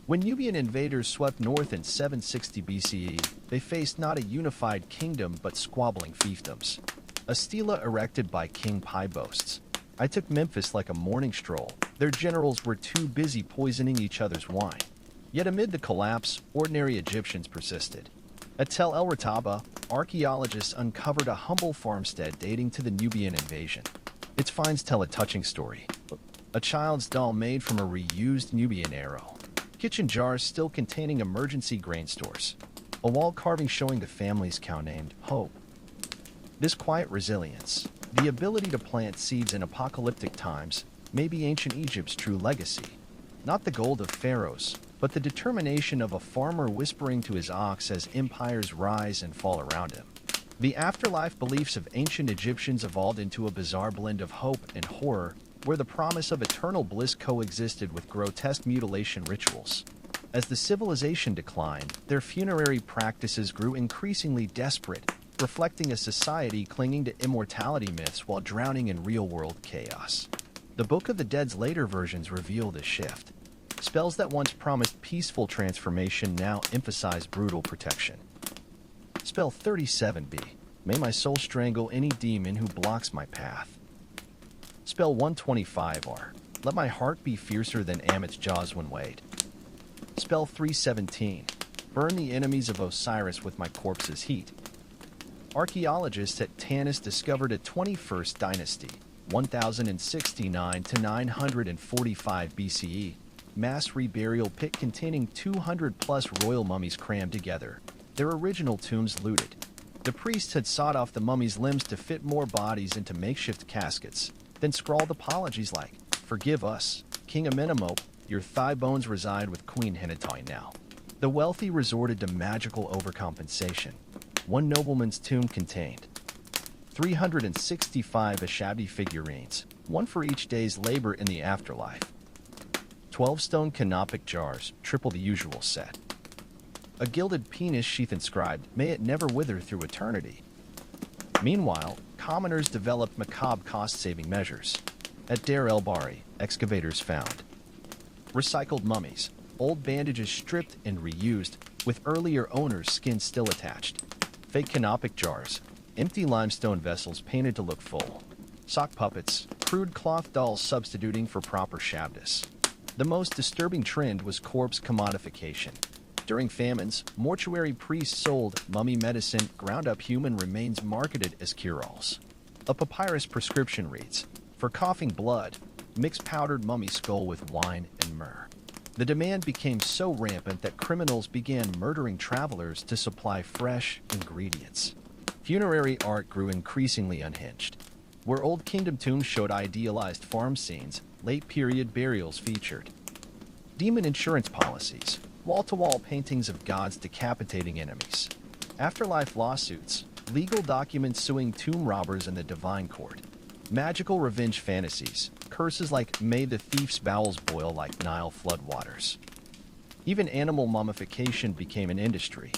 When Nubian invaders swept north in 760 BCE, they faced not a unified kingdom but squabbling fiefdoms. A stela erected by King Pi boasts, "I took Memphis like a morning stroll. Their generals were too busy poisoning each other's wine." Yet amid the collapse, ordinary Egyptians persisted. At Tel El Rataba, archaeologists uncovered a humble farmstead dating to the Nubian invasion. Its finds tell a touching story. A child's doll made from a reused Nubian arrow. Kitchen jars still containing emergency grain stores. A wall carving showing the family's cow named Hope. This quiet resilience, the ability to plant seeds in apocalyptic times, may be ancient Egypt's true legacy. Not the gold of pharaohs, but the determination of a farmer whispering to his ox as empires rise and fall around him. The afterlife beliefs of ancient Egyptians evolved into a bizarre blend of hope and horror, where the promise of eternal bliss coexisted with grotesque mutilation rituals. As the civilization declined, their funerary practices grew increasingly desperate, reflecting a society clinging to immortality myths while drowning in real-world chaos. The Book of the Dead's later versions reveal this shift. Spells that once promised peaceful transformation now emphasize brutal protection. Spell 37b. May my soul strangle any demon who blocks my path. Spell 125r. Let my heart be fiercer than Amit's jaws when weighed. Spell 317. burn the enemies of Osiris with my corpse's heat. Archaeologists at Tanis discovered a 21st dynasty, 1069 to 945 BCE, mass reburial pit containing 200-plus royal mummies crammed together, their original tombs looted. The priests had sawed off the mummies' limbs to fit more bodies into makeshift caskets, then scrawled apologies like, "Forgive us, King Amenemop, your thigh bones reside with Queen Hennetai now." The wealthy resorted to magical overcompensation. One nobleman's tomb contained 365 Ashabi figurines, one for each day's labor in the afterlife. 12 stone canopic jars, triple the usual set. A gilded penis sheath inscribed, "May it never wither through eternity." Meanwhile, commoners developed macabre cost-saving measures. At Deir el-Bahri, excavators found recycled mummies, old bandages stripped and reused, with earlier owners' skin still attached. Fake canopic jars, empty limestone vessels painted to look full. Sock puppets, crude cloth dolls substituting for proper shabdas. The most disturbing trend was corpse commodification. During famines, mortuary priests sold mummy medicine, ground-up human remains marketed as cure-alls. A papyrus prescription reads, "For coughing blood, mix powdered mummy skull with wine and myrrh." The demand became so rampant that criminals began murdering travelers to supply fresh ingredients. Funerary art grew increasingly unhinged. Where Old Kingdom tombs showed idealized farm scenes, late-period burials featured demon insurance policies, wall-to-wall paintings of gods decapitating enemies, afterlife lawsuits, legal documents suing tomb robbers in the divine court, magical revenge fantasies, curses like "May the thief's bowels boil like Nile floodwaters." Even animal mummification became an industry.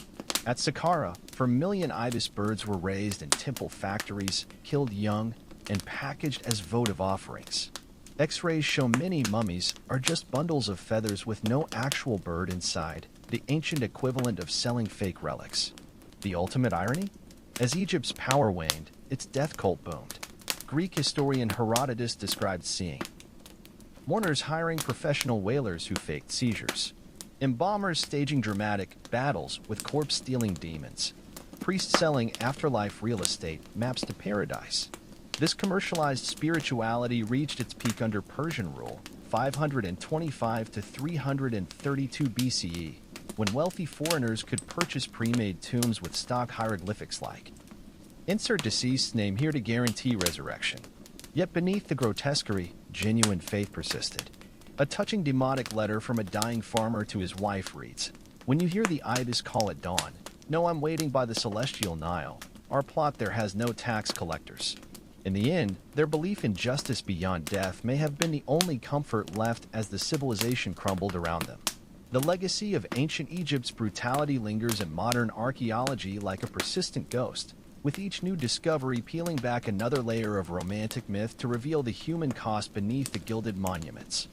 At Saqqara, 4 million ibis birds were raised in temple factories, killed young, and packaged as votive offerings. X-rays show many mummies are just bundles of feathers with no actual bird inside, the ancient equivalent of selling fake relics. The ultimate irony? As Egypt's power waned, its death cult boomed. Greek historian Herodotus described seeing mourners hiring professional wailers who faked seizures, embalmers staging dramatic battles with corpse-stealing demons, priests selling afterlife real estate maps to paradise. This commercialized spirituality reached its peak under Persian rule, 525 to 332 BCE, when wealthy foreigners could purchase pre-made tombs with stock hieroglyphics like "Insert deceased name here to guarantee resurrection." Yet beneath the grotesquerie, genuine faith persisted. A touching demonic letter from a dying farmer to his wife reads, "When you hear the ibis call at dawn, know I'm waiting by the celestial Nile. Our plot there has no tax collectors." In the end, their belief in justice beyond death may have been the only comfort left as the civilization crumbled around them. The legacy of ancient Egypt's brutality lingers in modern archaeology like a persistent ghost, with each new discovery peeling back another layer of romantic myth to reveal the human cost beneath the gilded monuments.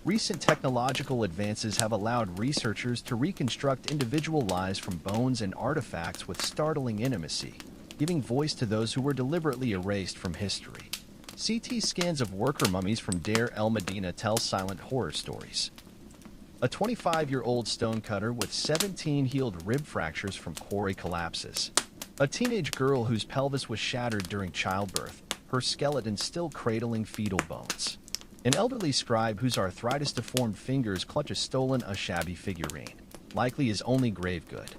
Recent technological advances have allowed researchers to reconstruct individual lives from bones and artifacts with startling intimacy, giving voice to those who were deliberately erased from history. CT scans of worker mummies from Deir el-Medina tell silent horror stories. A 25-year-old stonecutter with 17 healed rib fractures from quarry collapses. A teenage girl whose pelvis was shattered during childbirth, her skeleton still cradling fetal bones. An elderly scribe whose arthritis-deformed fingers clutch a stolen Ashabi figurine, likely his only grave good.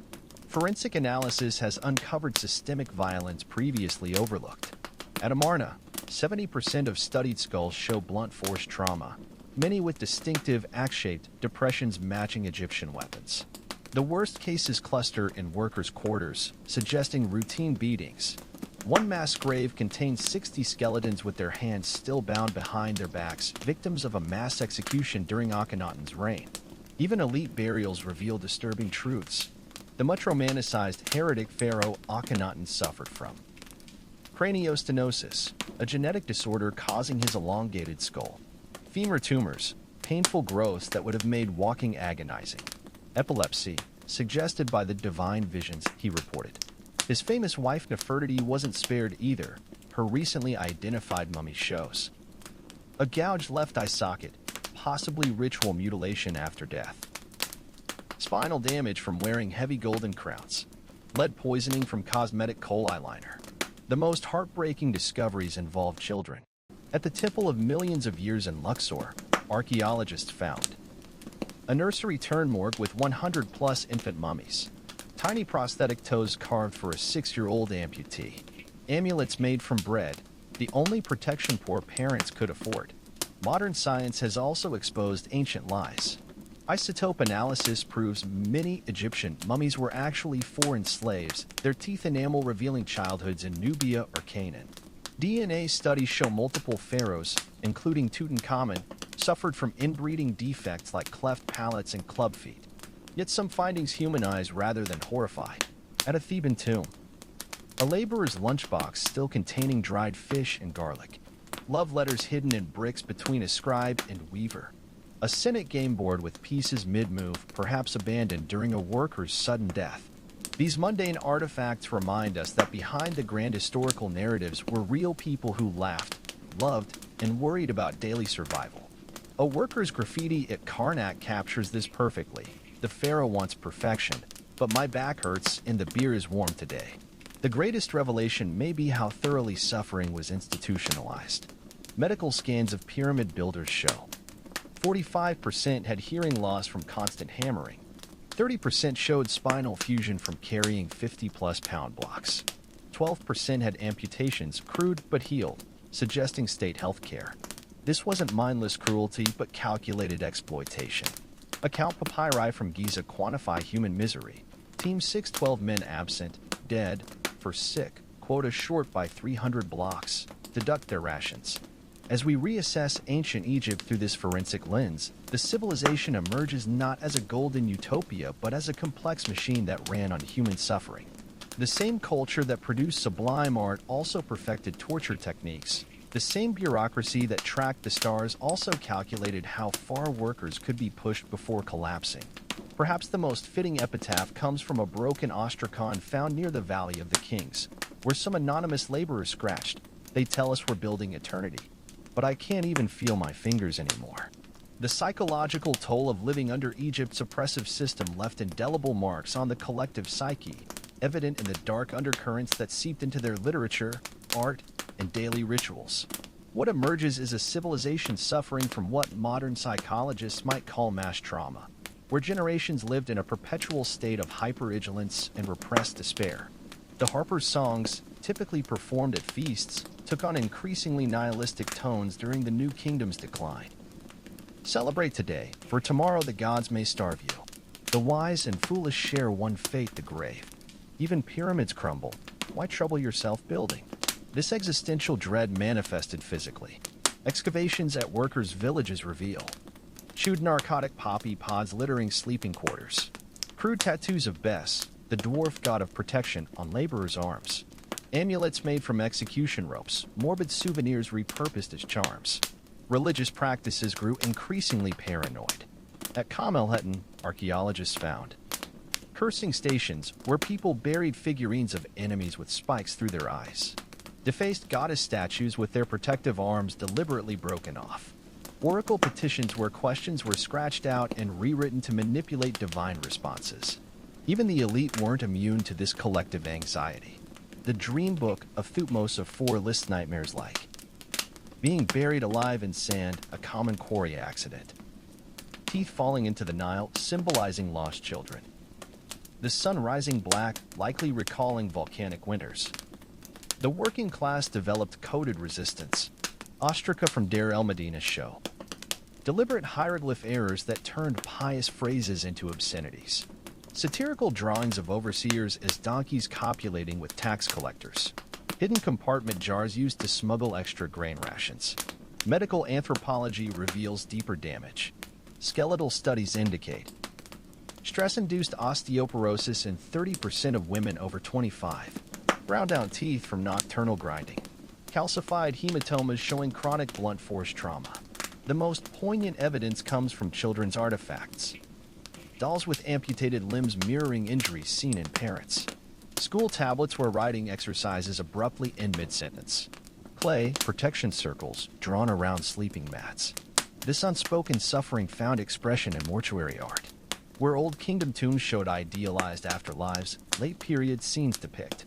Forensic analysis has uncovered systemic violence previously overlooked. At Amarna, 70% of studied skulls show blunt force trauma, many with distinctive axe-shaped depressions matching Egyptian weapons. The worst cases cluster in workers' quarters, suggesting routine beatings. One mass grave contains 60 skeletons with their hands still bound behind their backs, victims of a mass execution during Akhenaten's reign. Even elite burials reveal disturbing truths. The much romanticized heretic pharaoh Akhenaten suffered from craniostenosis, a genetic disorder causing his elongated skull. Femur tumors, painful growths that would have made walking agonizing. Epilepsy, suggested by the divine visions he reported. His famous wife Nefertiti wasn't spared either, her recently identified mummy shows. A gouged left eye socket, possibly ritual mutilation after death. spinal damage from wearing heavy golden crowns, lead poisoning from cosmetic kohl eyeliner. The most heartbreaking discoveries involve children. At the temple of millions of years in Luxor, archaeologists found a nursery-turned morgue with 100-plus infant mummies, tiny prosthetic toes carved for a 6-year-old amputee, amulets made from bread, the only protection poor parents could afford. Modern science has also exposed ancient lies. Isotope analysis proves many Egyptian mummies were actually foreign slaves, their teeth enamel revealing childhoods in Nubia or Canaan. DNA studies show multiple pharaohs, including Tutankhamun, suffered from inbreeding defects like cleft palates and club feet. Yet some findings humanize rather than horrify. At a Theban tomb, a laborer's lunchbox still containing dried fish and garlic. Love letters hidden in bricks between a scribe and weaver. A Senate game board with pieces mid-move, perhaps abandoned during a worker's sudden death. These mundane artifacts remind us that behind the grand historical narratives were real people who laughed, loved, and worried about daily survival. A worker's graffiti at Karnak captures this perfectly. The pharaoh wants perfection, but my back hurts and the beer is warm today. The greatest revelation may be how thoroughly suffering was institutionalized. Medical scans of pyramid builders show 45% had hearing loss from constant hammering. 30% showed spinal fusion from carrying 50-plus pound blocks. 12% had amputations, crude but healed, suggesting state health care. This wasn't mindless cruelty, but calculated exploitation. Account papyri from Giza quantify human misery. Team 612 men absent, dead, for sick, quota short by 300 blocks, deduct their rations. As we reassess ancient Egypt through this forensic lens, the civilization emerges not as a golden utopia, but as a complex machine that ran on human suffering. The same culture that produced sublime art also perfected torture techniques. The same bureaucracy that tracked the stars also calculated how far workers could be pushed before collapsing. Perhaps the most fitting epitaph comes from a broken ostracon found near the Valley of the Kings, where some anonymous laborers scratched, "They tell us we're building eternity, but I can't even feel my fingers anymore." The psychological toll of living under Egypt's oppressive system left indelible marks on the collective psyche, evident in the dark undercurrents that seeped into their literature, art, and daily rituals. What emerges is a civilization suffering from what modern psychologists might call mass trauma, where generations lived in a perpetual state of hypervigilance and repressed despair. The Harper's songs, typically performed at feasts, took on increasingly nihilistic tones during the New Kingdom's decline. Celebrate today, for tomorrow the gods may starve you. The wise and foolish share one fate, the grave. Even pyramids crumble. Why trouble yourself building? This existential dread manifested physically. Excavations at workers' villages reveal chewed narcotic poppy pods littering sleeping quarters. Crude tattoos of Bes, the dwarf god of protection, on laborers' arms. Amulets made from execution ropes, morbid souvenirs repurposed as charms. Religious practices grew increasingly paranoid. At Kamelhetten, archaeologists found cursing stations where people buried figurines of enemies with spikes through their eyes. Defaced goddess statues with their protective arms deliberately broken off. Oracle petitions where questions were scratched out and rewritten to manipulate divine responses. Even the elite weren't immune to this collective anxiety. The dream book of Thutmose of 4 lists nightmares like being buried alive in sand, a common quarry accident. Teeth falling into the Nile, symbolizing lost children. The sun rising black, likely recalling volcanic winters. The working class developed coded resistance. Ostraca from Deir el-Medina show deliberate hieroglyph errors that turned pious phrases into obscenities. Satirical drawings of overseers as donkeys copulating with tax collectors. Hidden compartment jars used to smuggle extra grain rations. Medical anthropology reveals deeper damage. Skeletal studies indicate stress-induced osteoporosis in 30% of women over 25. Ground down teeth from nocturnal grinding. Calcified hematomas showing chronic blunt force trauma. The most poignant evidence comes from children's artifacts. Dolls with amputated limbs mirroring injuries seen in parents. School tablets where writing exercises abruptly end mid-sentence. Clay, protection circles, drawn around sleeping mats. This unspoken suffering found expression in mortuary art. Where Old Kingdom tombs showed idealized afterlives, late period scenes depict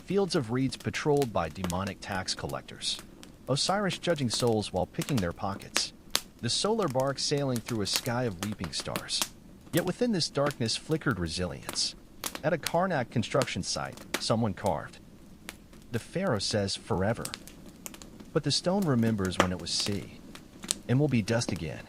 fields of reeds patrolled by demonic tax collectors, Osiris judging souls while picking their pockets, the solar bark sailing through a sky of weeping stars. Yet within this darkness flickered resilience. At a Karnak construction site, someone carved, "The Pharaoh says forever." But the stone remembers when it was sea, and will be dust again.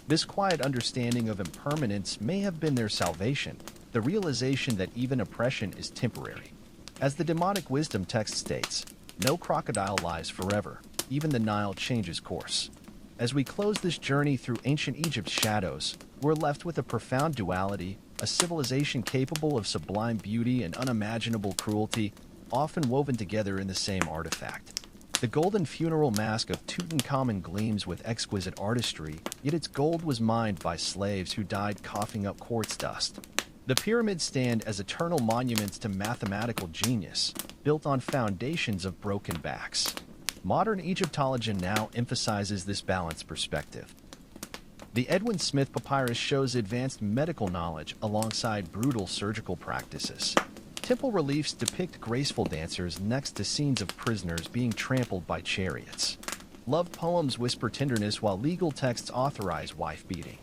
This quiet understanding of impermanence may have been their salvation, the realization that even oppression is temporary. As the demonic wisdom text states, no crocodile lives forever, even the Nile changes course. As we close this journey through ancient Egypt's shadows, we're left with a profound duality, a civilization capable of sublime beauty and unimaginable cruelty, often woven together in the same artifact. The golden funeral mask of Tutankhamun gleams with exquisite artistry, yet its gold was mined by slaves who died coughing up quartz dust. The pyramids stand as eternal monuments to mathematical genius, built on foundations of broken backs. Modern Egyptology now emphasizes this balanced perspective. The Edwin Smith Papyrus shows advanced medical knowledge alongside brutal surgical practices. Temple reliefs depict graceful dancers next to scenes of prisoners being trampled by chariots. Love poems whisper tenderness while legal texts authorize wife beating.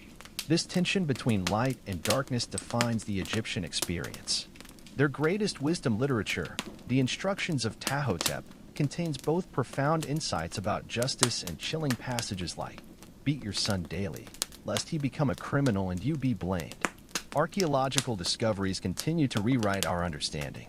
This tension between light and darkness defines the Egyptian experience. Their greatest wisdom literature, the Instructions of Tahotep, contains both profound insights about justice and chilling passages like, "Beat your son daily, lest he become a criminal and you be blamed." Archaeological discoveries continue to rewrite our understanding.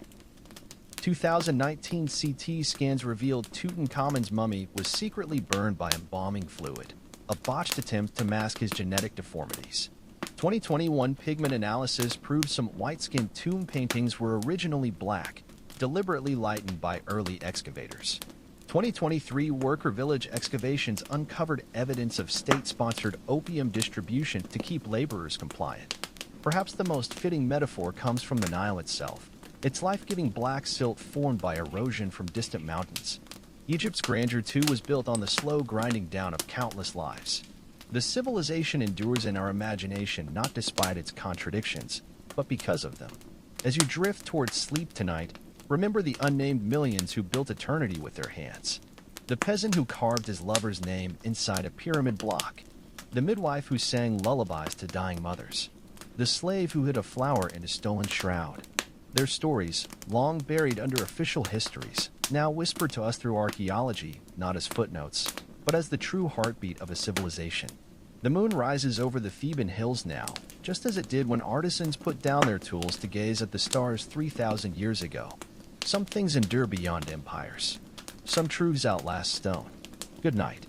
2019 CT scans revealed Tutankhamun's mummy was secretly burned by embalming fluid, a botched attempt to mask his genetic deformities. 2021 pigment analysis proved some white-skinned tomb paintings were originally black, deliberately lightened by early excavators. 2023 worker village excavations uncovered evidence of state-sponsored opium distribution to keep laborers compliant. Perhaps the most fitting metaphor comes from the Nile itself, its life-giving black silt formed by erosion from distant mountains. Egypt's grandeur, too, was built on the slow grinding down of countless lives. The civilization endures in our imagination not despite its contradictions, but because of them. As you drift towards sleep tonight, remember the unnamed millions who built eternity with their hands. The peasant who carved his lover's name inside a pyramid block. The midwife who sang lullabies to dying mothers. The slave who hid a flower in a stolen shroud. Their stories, long buried under official histories, now whispered to us through archaeology, not as footnotes, but as the true heartbeat of a civilization. The moon rises over the Theban hills now, just as it did when artisans put down their tools to gaze at the stars 3,000 years ago. Some things endure beyond empires. Some truths outlast stone. Good night.